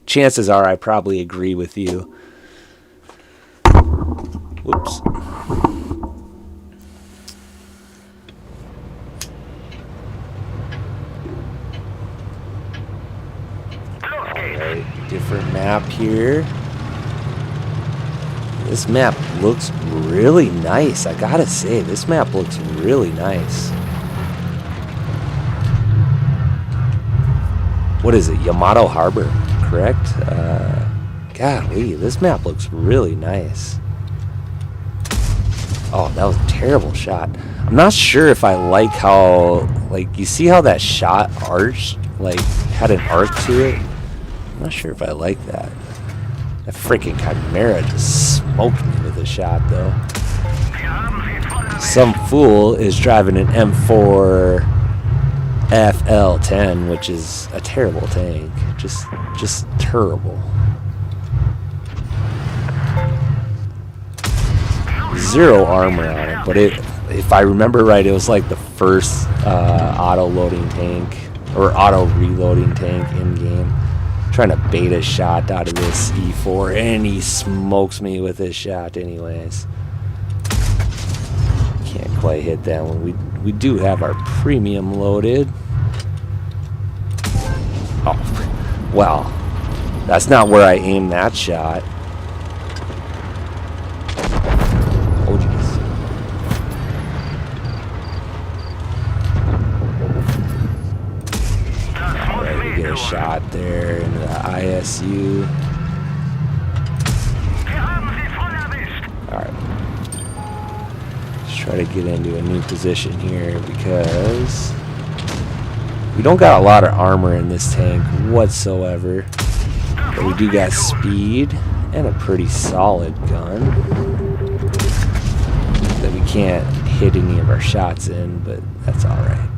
chances are I probably agree with you. Whoops. Alright, different map here. This map looks really nice. I gotta say, this map looks really nice. What is it? Yamato Harbor, correct? Golly, this map looks really nice. Oh, that was a terrible shot. I'm not sure if I like how, like, you see how that shot arched? Like, had an arc to it? I'm not sure if I like that. That freaking Chimera just smoked me with a shot, though. Some fool is driving an M4 FL10, which is a terrible tank. Just terrible. Zero armor on it, but if I remember right, it was like the first auto-loading tank, or auto-reloading tank in-game. Trying to bait a shot out of this E4, and he smokes me with his shot anyways. Can't quite hit that one. We do have our premium loaded. Oh, well, that's not where I aimed that shot. Oh, jeez. Alright, we get a shot there into the ISU. Alright. Let's try to get into a new position here because we don't got a lot of armor in this tank whatsoever. But we do got speed and a pretty solid gun that we can't hit any of our shots in, but that's alright.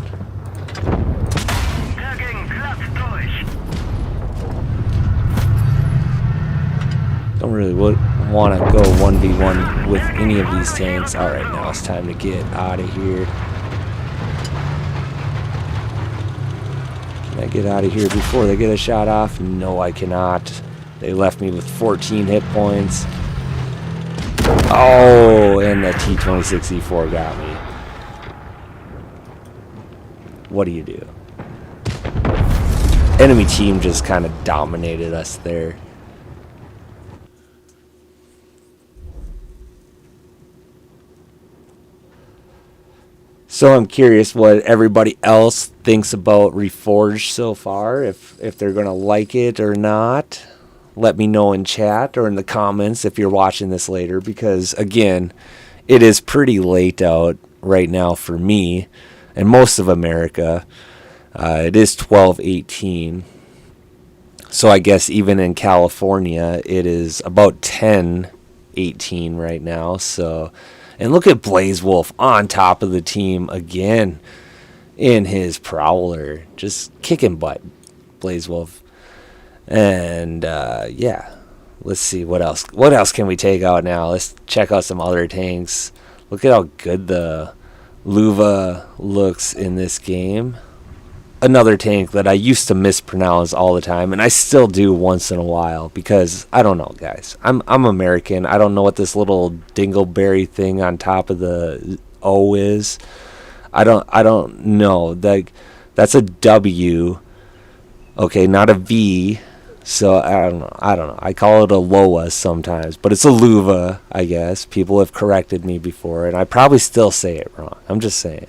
Don't really want to go 1v1 with any of these tanks. Alright, now it's time to get out of here. Can I get out of here before they get a shot off? No, I cannot. They left me with 14 hit points. Oh, and the T-26E4 got me. What do you do? Enemy team just kind of dominated us there. So I'm curious what everybody else thinks about Reforged so far, if they're going to like it or not. Let me know in chat or in the comments if you're watching this later, because, again, it is pretty late out right now for me and most of America. It is 12:18. So I guess even in California, it is about 10:18 right now. So... And look at Blaze Wolf on top of the team again in his Prowler. Just kicking butt, Blaze Wolf. And, yeah. Let's see, what else? What else can we take out now? Let's check out some other tanks. Look at how good the Luva looks in this game. Another tank that I used to mispronounce all the time, and I still do once in a while, because I don't know, guys. I'm American. I don't know what this little dingleberry thing on top of the O is. I don't know. That's a W. Okay, not a V. So I don't know. I call it a Loa sometimes, but it's a Luva, I guess. People have corrected me before, and I probably still say it wrong. I'm just saying.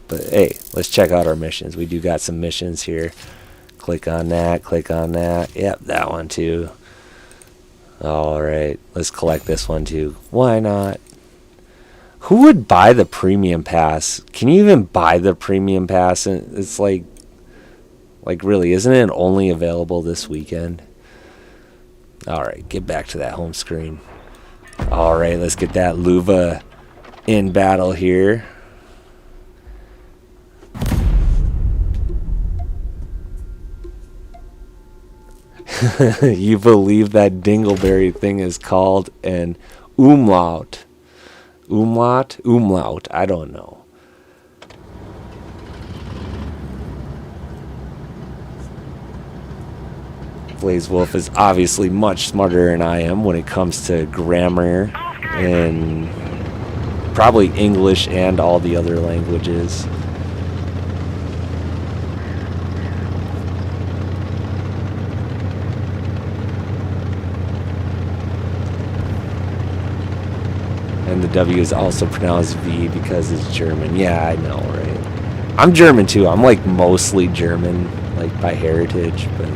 But hey, let's check out our missions. We do got some missions here. Click on that, click on that. Yep, that one too. Alright, let's collect this one too. Why not? Who would buy the premium pass? Can you even buy the premium pass? And it's like really, isn't it only available this weekend? Alright, get back to that home screen. Alright, let's get that Luva in battle here. You believe that dingleberry thing is called an umlaut? Umlaut? Umlaut. I don't know. Blaze Wolf is obviously much smarter than I am when it comes to grammar and probably English and all the other languages. And the W is also pronounced V because it's German. Yeah, I know, right? I'm German too. I'm like mostly German, like by heritage, but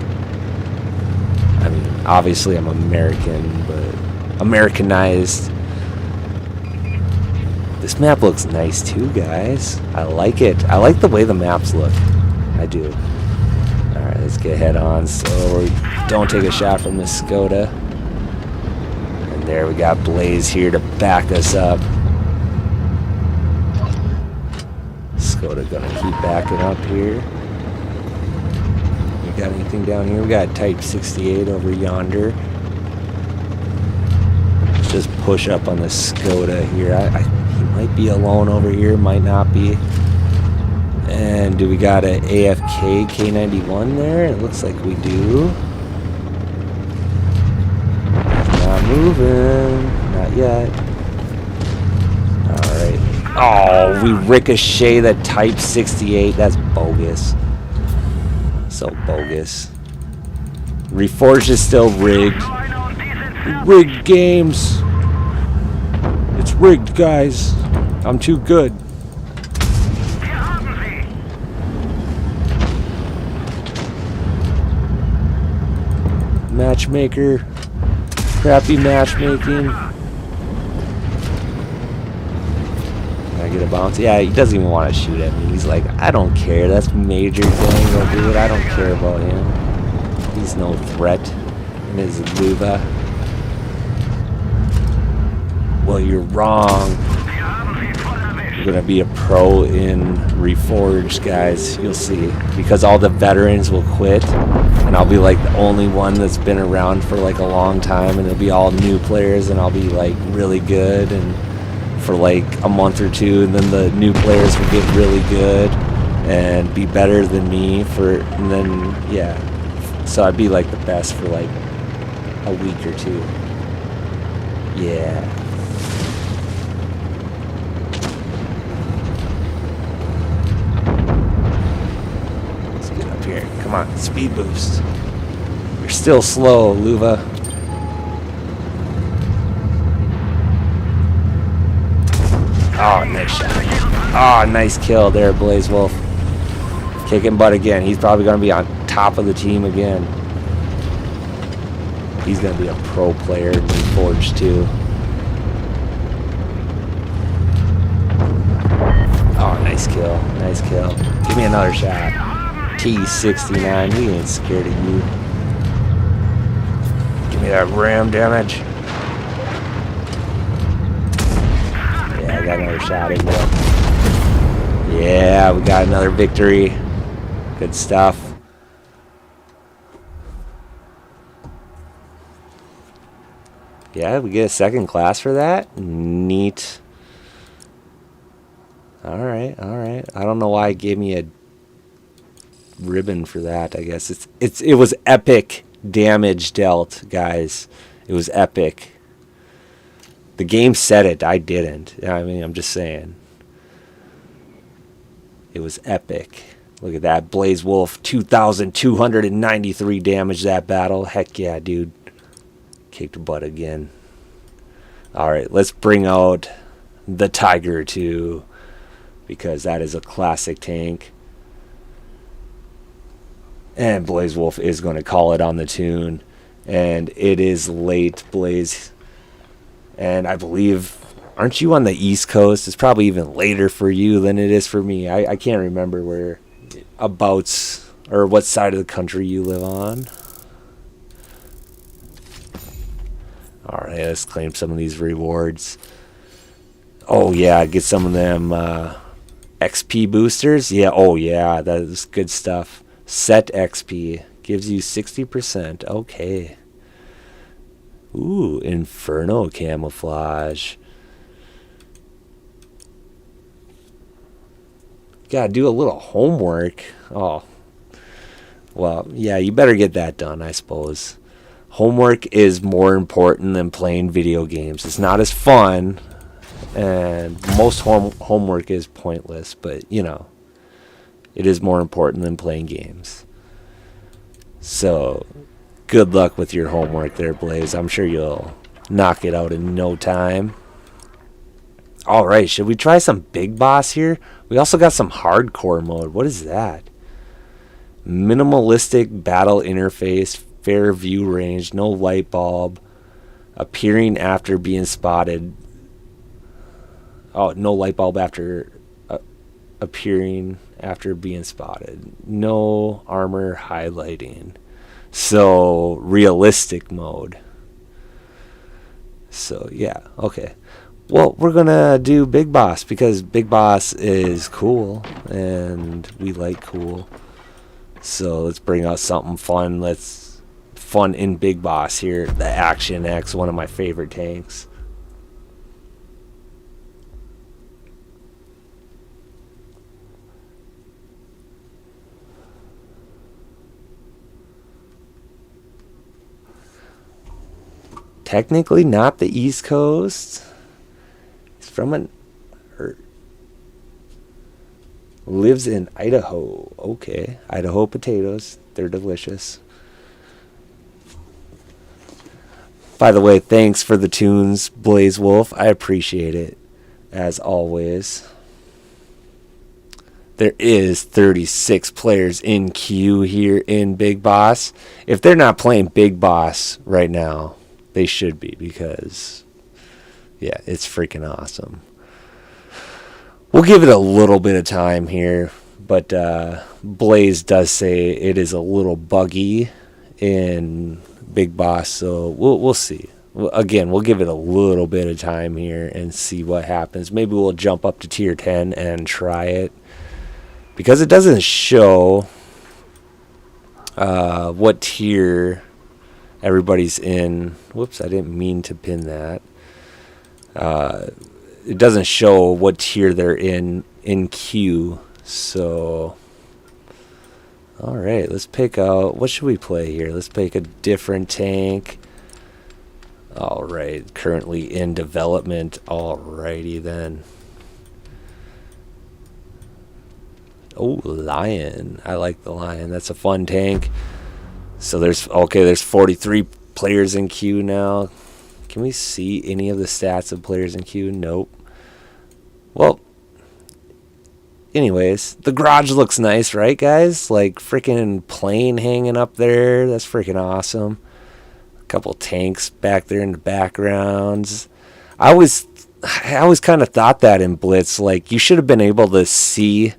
I mean, obviously I'm American, but Americanized. This map looks nice too, guys. I like it. I like the way the maps look. I do. Alright, let's get head on so we don't take a shot from this Skoda. And there we got Blaze here to back us up. Skoda gonna keep backing up here. Got anything down here? We got Type 68 over yonder. Let's just push up on the Skoda here. He might be alone over here, might not be. And do we got an AFK K91 there? It looks like we do. Not moving. Not yet. Alright. Oh, we ricochet that Type 68. That's bogus. So bogus. Reforged is still rigged. Rigged games. It's rigged, guys. I'm too good. Matchmaker. Crappy matchmaking. I get a bounce? Yeah, he doesn't even want to shoot at me. He's like, I don't care. That's MajorDangle, dude. I don't care about him. He's no threat in his luva. Well, you're wrong. You're going to be a pro in Reforged, guys. You'll see. Because all the veterans will quit. And I'll be like the only one that's been around for like a long time. And it'll be all new players. And I'll be like really good. And for like a month or two, and then the new players will get really good and be better than me and then yeah, so I'd be like the best for like a week or two. Yeah. Let's get up here. Come on, speed boost. You're still slow, Luva. Oh, nice shot. Oh, nice kill there, Blaze Wolf. Kicking butt again. He's probably going to be on top of the team again. He's going to be a pro player in Reforged too. Oh, nice kill. Nice kill. Give me another shot. T69. We ain't scared of you. Give me that ram damage. I got another shot in there. Yeah, we got another victory. Good stuff. Yeah, we get a second class for that. Neat. Alright, alright. I don't know why it gave me a ribbon for that, I guess. It was epic damage dealt, guys. It was epic. The game said it. I didn't. I mean, I'm just saying. It was epic. Look at that. Blaze Wolf, 2,293 damage that battle. Heck yeah, dude. Kicked butt again. Alright, let's bring out the Tiger too, because that is a classic tank. And Blaze Wolf is going to call it on the tune. And it is late, Blaze. And I believe, aren't you on the East Coast? It's probably even later for you than it is for me. I can't remember where abouts or what side of the country you live on. Alright, let's claim some of these rewards. Oh yeah, get some of them XP boosters. Yeah, oh yeah, that is good stuff. Set XP. Gives you 60%. Okay. Ooh, Inferno camouflage. Gotta do a little homework. Oh. Well, yeah, you better get that done, I suppose. Homework is more important than playing video games. It's not as fun, and most homework is pointless, but, you know, it is more important than playing games. So, good luck with your homework there, Blaze. I'm sure you'll knock it out in no time. Alright, should we try some Big Boss here? We also got some hardcore mode. What is that? Minimalistic battle interface, fair view range, no light bulb, appearing after being spotted. Oh, no light bulb after appearing after being spotted. No armor highlighting. So, realistic mode. So, yeah, okay. Well, we're going to do Big Boss because Big Boss is cool and we like cool. So, let's bring out something fun. Let's fun in Big Boss here. The Action X, one of my favorite tanks. Technically not the East Coast. He's from lives in Idaho. Okay, Idaho potatoes. They're delicious. By the way, thanks for the tunes, Blaze Wolf. I appreciate it, as always. There is 36 players in queue here in Big Boss. If they're not playing Big Boss right now, they should be, because, yeah, it's freaking awesome. We'll give it a little bit of time here, but Blaze does say it is a little buggy in Big Boss, so we'll see. Again, we'll give it a little bit of time here and see what happens. Maybe we'll jump up to tier 10 and try it, because it doesn't show what tier everybody's in. Whoops, I didn't mean to pin that. It doesn't show what tier they're in queue. So, all right, let's pick out, what should we play here? Let's pick a different tank. All right, currently in development. All righty then. Oh, Lion. I like the Lion. That's a fun tank. So there's 43 players in queue now. Can we see any of the stats of players in queue? Nope. Well, anyways, the garage looks nice, right, guys? Like, freaking plane hanging up there. That's freaking awesome. A couple tanks back there in the backgrounds. I always kind of thought that in Blitz. Like, you should have been able to see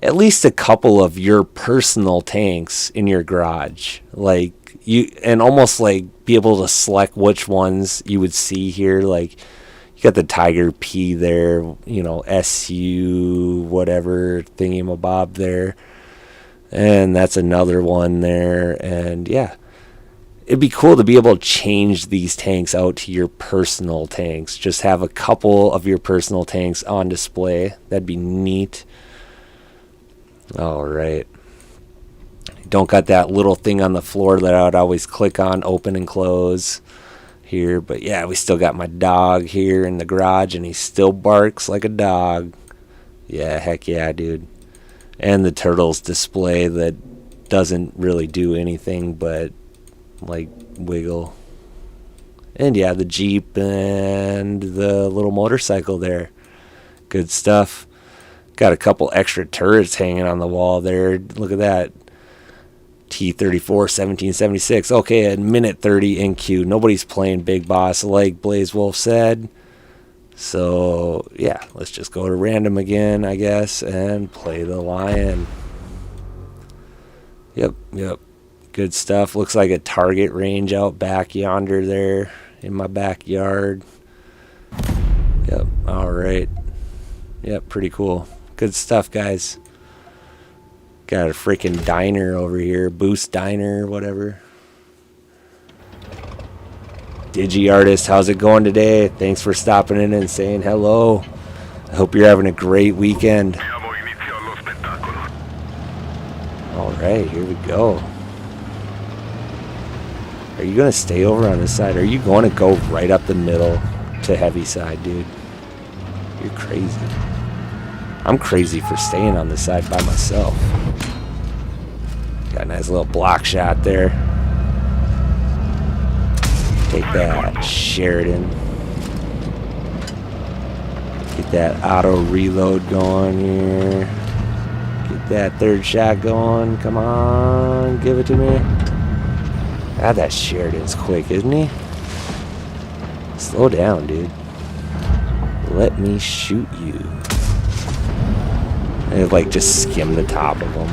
at least a couple of your personal tanks in your garage. Like, and almost like be able to select which ones you would see here. Like, you got the Tiger P there, you know, SU whatever thingamabob there, and that's another one there. And yeah, it'd be cool to be able to change these tanks out to your personal tanks. Just have a couple of your personal tanks on display. That'd be neat. All right. Don't got that little thing on the floor that I would always click on, open and close here. But yeah, we still got my dog here in the garage, and he still barks like a dog. Yeah, heck yeah, dude. And the Turtles display that doesn't really do anything but, like, wiggle. And yeah, the Jeep and the little motorcycle there. Good stuff. Got a couple extra turrets hanging on the wall there. Look at that. T-34 1776. Okay, at minute 30 in queue. Nobody's playing Big Boss like Blaze Wolf said. So, yeah, let's just go to random again, I guess, and play the Lion. Yep. Good stuff. Looks like a target range out back yonder there in my backyard. Yep, all right. Yep, pretty cool. Good stuff, guys. Got a freaking diner over here. Boost Diner, whatever. Digi Artist, how's it going today? Thanks for stopping in and saying hello. I hope you're having a great weekend. Alright, here we go. Are you going to stay over on this side? Or are you going to go right up the middle to heavy side, dude? You're crazy. I'm crazy for staying on this side by myself. Got a nice little block shot there. Take that, Sheridan. Get that auto reload going here. Get that third shot going. Come on, give it to me. Ah, that Sheridan's quick, isn't he? Slow down, dude. Let me shoot you. And like just skim the top of them.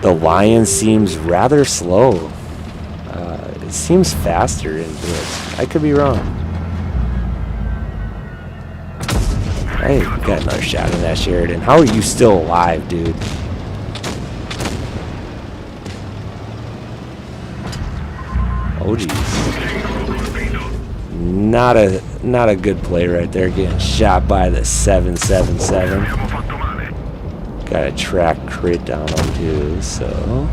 The Lion seems rather slow. It seems faster in Blitz. I could be wrong. I got another shot in that Sheridan. How are you still alive, dude? Oh geez. Not a good play right there. Getting shot by the 777. Got a track crit down on too, so.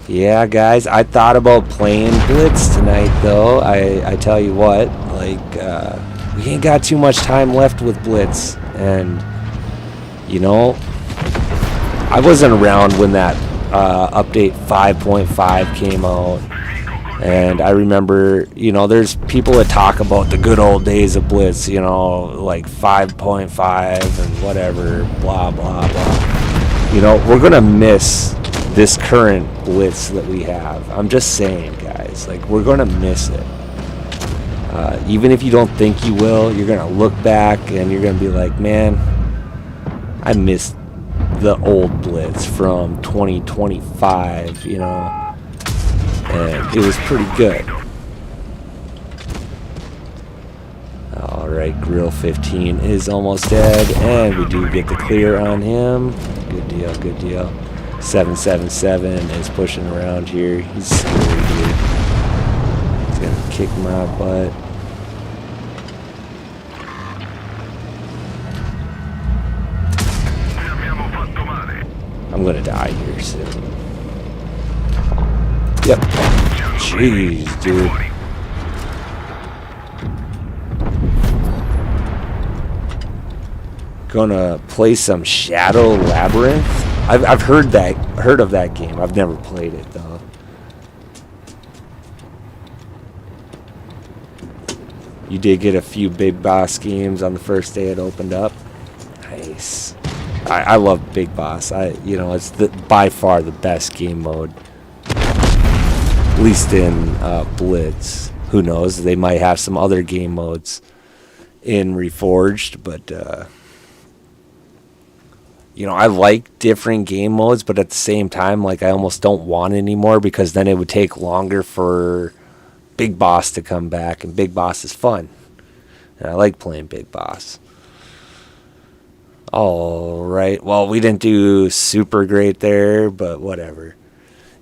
Yeah, guys, I thought about playing Blitz tonight, though. I tell you what, like, we ain't got too much time left with Blitz. And, you know, I wasn't around when that update 5.5 came out. And I remember, you know, there's people that talk about the good old days of Blitz, you know, like 5.5 and whatever, blah, blah, blah. You know, we're going to miss this current Blitz that we have. I'm just saying, guys, like, we're going to miss it. Even if you don't think you will, you're going to look back and you're going to be like, man, I missed the old Blitz from 2025, you know. And it was pretty good. Alright, Grill 15 is almost dead. And we do get the clear on him. Good deal, good deal. 777 is pushing around here. He's scary, dude. He's gonna kick my butt. I'm gonna die here soon. Yep. Jeez, dude. Gonna play some Shadow Labyrinth. I've heard of that game. I've never played it though. You did get a few Big Boss games on the first day it opened up. Nice. I love Big Boss. You know, it's by far the best game mode. At least in Blitz. Who knows? They might have some other game modes in Reforged, but you know, I like different game modes, but at the same time, like, I almost don't want it anymore because then it would take longer for Big Boss to come back, and Big Boss is fun. And I like playing Big Boss. Alright, well, we didn't do super great there, but whatever.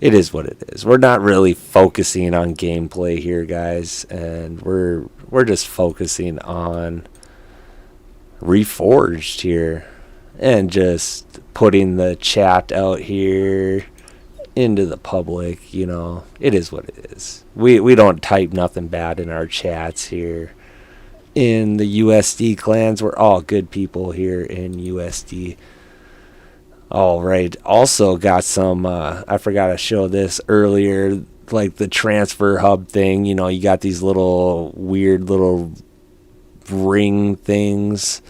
It is what it is. We're not really focusing on gameplay here, guys, and we're just focusing on Reforged here. And just putting the chat out here into the public, you know. It is what it is. We don't type nothing bad in our chats here. In the USD clans, we're all good people here in USD. Alright, also got some, I forgot to show this earlier, like the transfer hub thing. You know, you got these little weird little ring things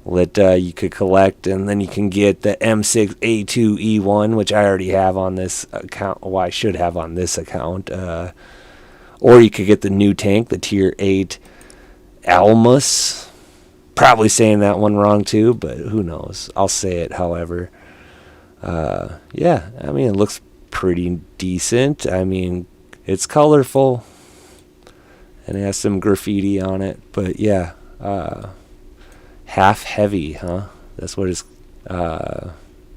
that you could collect, and then you can get the M6A2E1, which I already have on this account. Well, I should have on this account. Or you could get the new tank, the Tier 8 Almus. Probably saying that one wrong too, but who knows? I'll say it however. Yeah, I mean, it looks pretty decent. I mean, it's colorful and it has some graffiti on it, but yeah, Half heavy, huh? That's what it's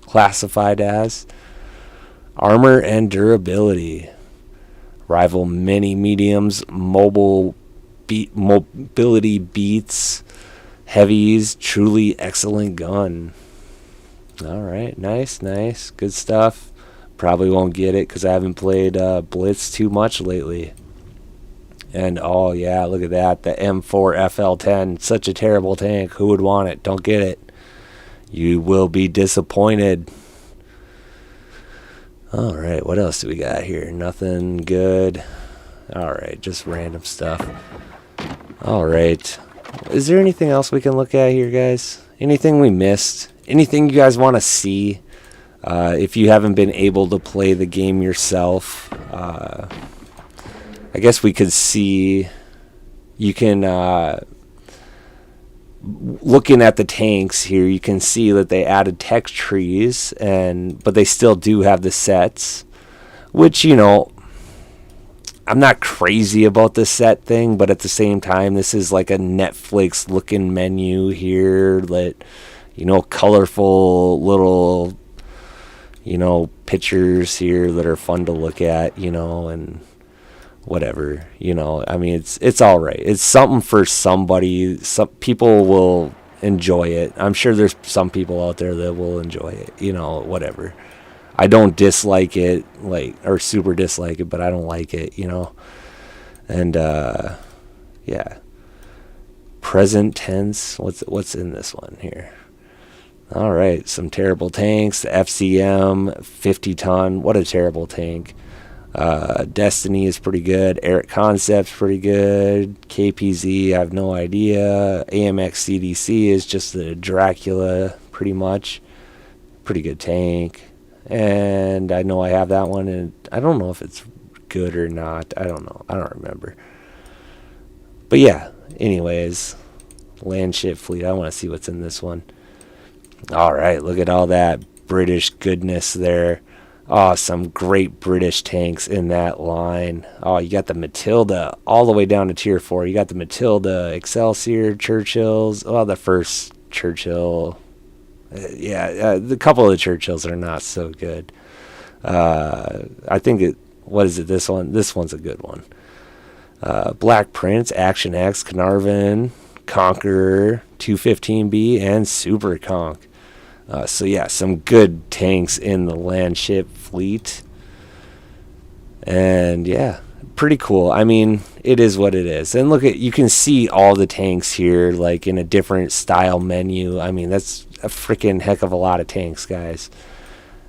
classified as. Armor and durability. Rival many mediums. Mobility beats heavies. Truly excellent gun. Alright, nice. Good stuff. Probably won't get it because I haven't played Blitz too much lately. And oh yeah, look at that. The M4 FL10. Such a terrible tank. Who would want it? Don't get it. You will be disappointed. Alright, what else do we got here? Nothing good. Alright, just random stuff. Alright. Is there anything else we can look at here, guys? Anything we missed? Anything you guys want to see? If you haven't been able to play the game yourself, I guess we could see, you can, looking at the tanks here, you can see that they added tech trees, but they still do have the sets, which, you know, I'm not crazy about the set thing, but at the same time, this is like a Netflix looking menu here that, you know, colorful little, you know, pictures here that are fun to look at, you know, and whatever, you know. I mean, it's all right. It's something for somebody. Some people will enjoy it. I'm sure there's some people out there that will enjoy it, you know, whatever. I don't dislike it, like, or super dislike it, but I don't like it, you know. And yeah. Present tense. What's in this one here? All right, some terrible tanks. The FCM 50 ton. What a terrible tank. Destiny is pretty good. Eric Concept's pretty good. KPZ, I have no idea. AMX CDC is just the Dracula, pretty much. Pretty good tank. And I know I have that one, and I don't know if it's good or not. I don't know. I don't remember. But yeah, anyways, land ship fleet. I want to see what's in this one. All right, look at all that British goodness there. Oh, some great British tanks in that line. Oh, you got the Matilda all the way down to tier 4. You got the Matilda, Excelsior, Churchills. Oh, the first Churchill. The couple of the Churchills are not so good. I think what is it? This one? This one's a good one. Black Prince, Action X, Carnarvon, Conqueror, 215B, and Super Conch. So yeah, some good tanks in the land ship fleet. And yeah, pretty cool. I mean, it is what it is. And look at, you can see all the tanks here, like in a different style menu. I mean, that's a freaking heck of a lot of tanks, guys.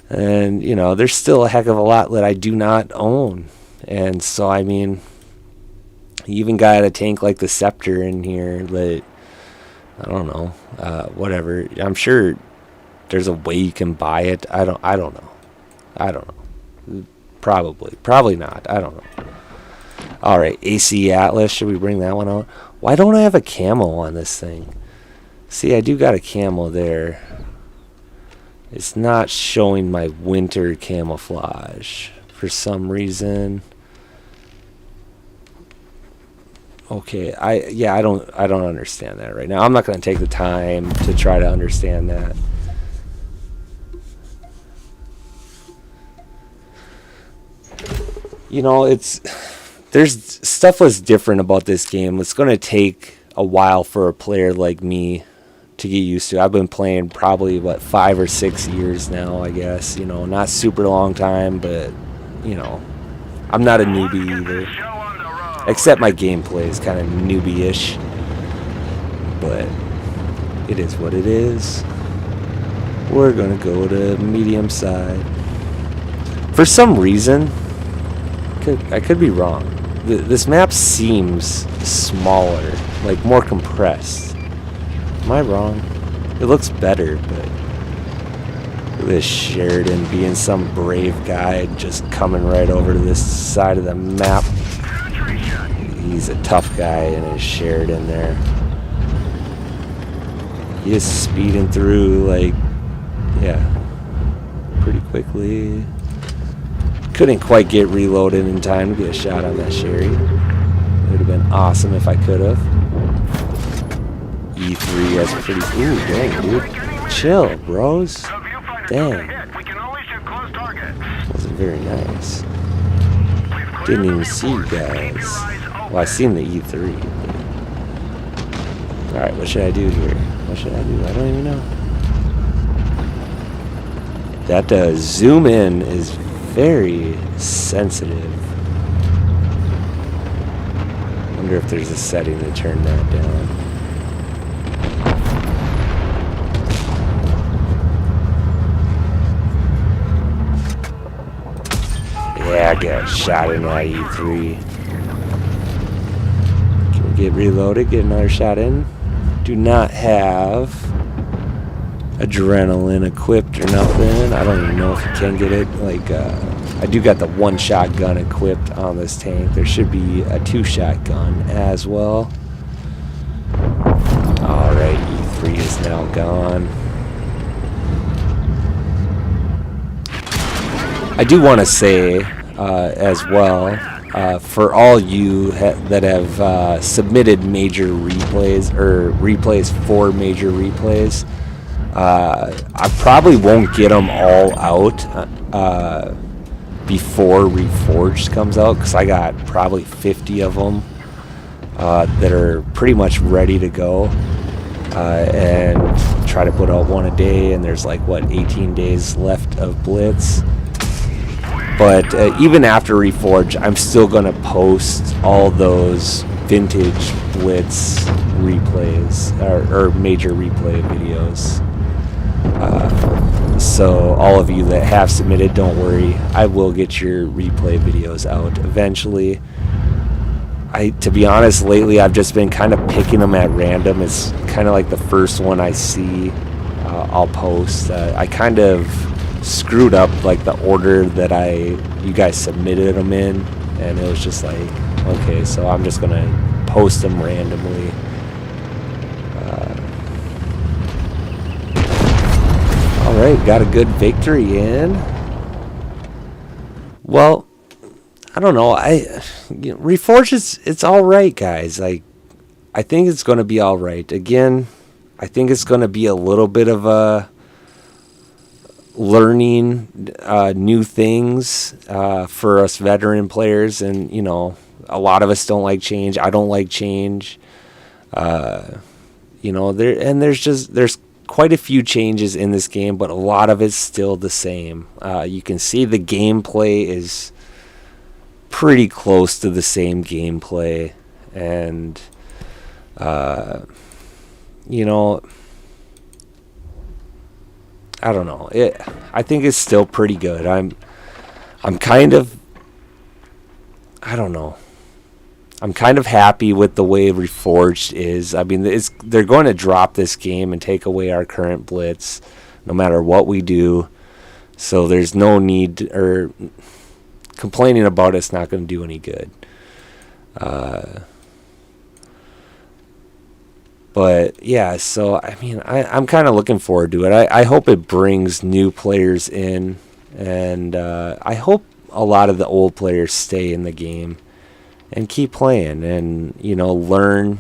And, you know, there's still a heck of a lot that I do not own. And so, I mean, you even got a tank like the Scepter in here that, I don't know, whatever. I'm sure there's a way you can buy it. I don't know. Probably not. I don't know. All right, AC Atlas. Should we bring that one out? Why don't I have a camo on this thing? See, I do got a camo there. It's not showing my winter camouflage for some reason. Okay, I don't understand that right now. I'm not going to take the time to try to understand that. You know, there's stuff was different about this game. It's going to take a while for a player like me to get used to. I've been playing probably 5 or 6 years now, I guess. You know, not super long time, but you know, I'm not a newbie either. Except my gameplay is kind of newbie-ish. But it is what it is. We're going to go to medium side. For some reason, I could be wrong. This map seems smaller, like more compressed. Am I wrong? It looks better, but look at this Sheridan being some brave guy just coming right over to this side of the map. He's a tough guy in his Sheridan there. He is speeding through, like, yeah, pretty quickly. Couldn't quite get reloaded in time to get a shot on that Sherry. It would have been awesome if I could have. E3 as pretty... Ooh, dang, dude. Chill, bros. Dang. Wasn't very nice. Didn't even see you guys. Well, I seen the E3. Alright, what should I do here? What should I do? I don't even know. That zoom in is very sensitive. Wonder if there's a setting to turn that down. Yeah, I got shot in that E3. Can we get reloaded? Get another shot in? Do not have adrenaline equipped or nothing. I don't even know if you can get it. Like, I do got the one-shot gun equipped on this tank. There should be a two-shot gun as well. Alright, E3 is now gone. I do want to say as well, for all you that have submitted major replays or replays for major replays, I probably won't get them all out before Reforged comes out, because I got probably 50 of them that are pretty much ready to go, and try to put out one a day, and there's like, what, 18 days left of Blitz. But even after Reforged, I'm still going to post all those vintage Blitz replays or major replay videos. So all of you that have submitted, don't worry. I will get your replay videos out eventually. To be honest, lately I've just been kind of picking them at random. It's kind of like the first one I see, I'll post. I kind of screwed up like the order that you guys submitted them in, and it was just like, okay, so I'm just gonna post them randomly. All right, got a good victory in. Well, I don't know. Reforged, it's all right, guys. I think it's gonna be all right. Again, I think it's gonna be a little bit of a learning new things for us veteran players, and you know, a lot of us don't like change. I don't like change. You know, there's quite a few changes in this game, but a lot of it's still the same. You can see the gameplay is pretty close to the same gameplay, and you know, I don't know. I think it's still pretty good. I'm kind of, I don't know. I'm kind of happy with the way Reforged is. I mean, they're going to drop this game and take away our current Blitz, no matter what we do. So there's no need, or complaining about it's not going to do any good. But yeah, so I mean, I'm kind of looking forward to it. I hope it brings new players in, and I hope a lot of the old players stay in the game and keep playing, and you know, learn,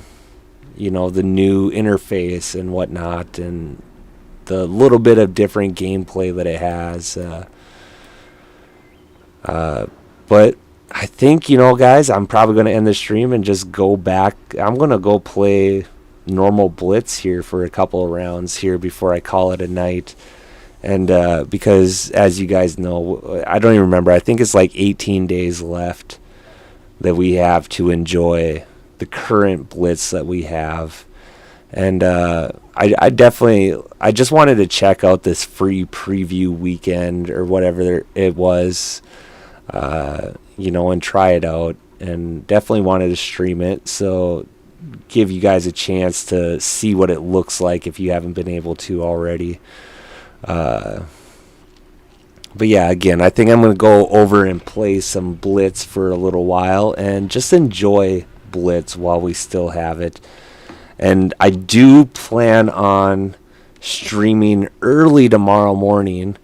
you know, the new interface and whatnot, and the little bit of different gameplay that it has. But I think, you know, guys, I'm probably going to end the stream and just go back. I'm going to go play normal Blitz here for a couple of rounds here before I call it a night. And because, as you guys know, I don't even remember, I think it's like 18 days left that we have to enjoy the current Blitz that we have. And I just wanted to check out this free preview weekend or whatever it was, you know, and try it out, and definitely wanted to stream it, so give you guys a chance to see what it looks like if you haven't been able to already. But yeah, again, I think I'm going to go over and play some Blitz for a little while and just enjoy Blitz while we still have it. And I do plan on streaming early tomorrow morning.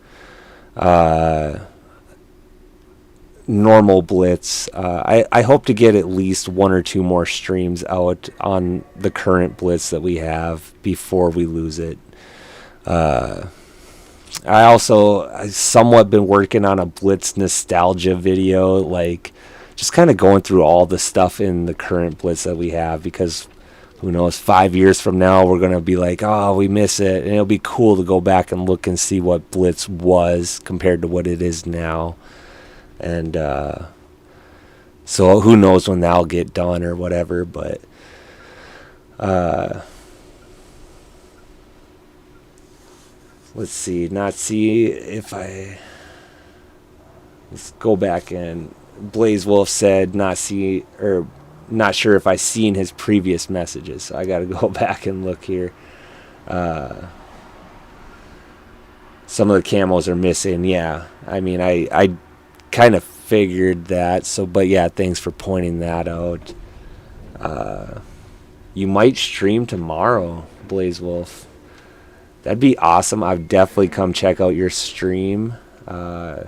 normal Blitz. I hope to get at least 1 or 2 more streams out on the current Blitz that we have before we lose it. I somewhat been working on a Blitz nostalgia video, like just kind of going through all the stuff in the current Blitz that we have, because who knows, 5 years from now we're going to be like, oh, we miss it, and it'll be cool to go back and look and see what Blitz was compared to what it is now. And so who knows when that'll get done or whatever, but let's see if let's go back. And Blaze Wolf said not sure if I seen his previous messages, so I got to go back and look here. Some of the camos are missing. Yeah, I mean, I kind of figured that. So, but yeah, thanks for pointing that out. You might stream tomorrow, Blaze Wolf. That'd be awesome. I'd definitely come check out your stream. Yeah,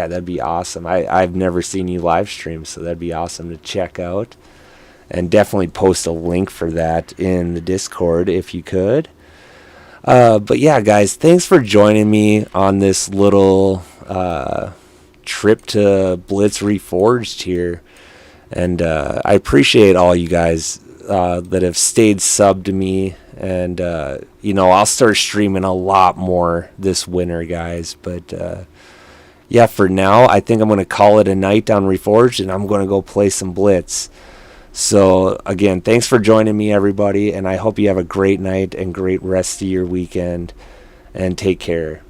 that'd be awesome. I've never seen you live stream, so that'd be awesome to check out. And definitely post a link for that in the Discord if you could. But yeah, guys, thanks for joining me on this little trip to Blitz Reforged here. And I appreciate all you guys that have stayed sub to me. And, I'll start streaming a lot more this winter, guys. But, yeah, for now, I think I'm going to call it a night on Reforged, and I'm going to go play some Blitz. So, again, thanks for joining me, everybody, and I hope you have a great night and great rest of your weekend, and take care.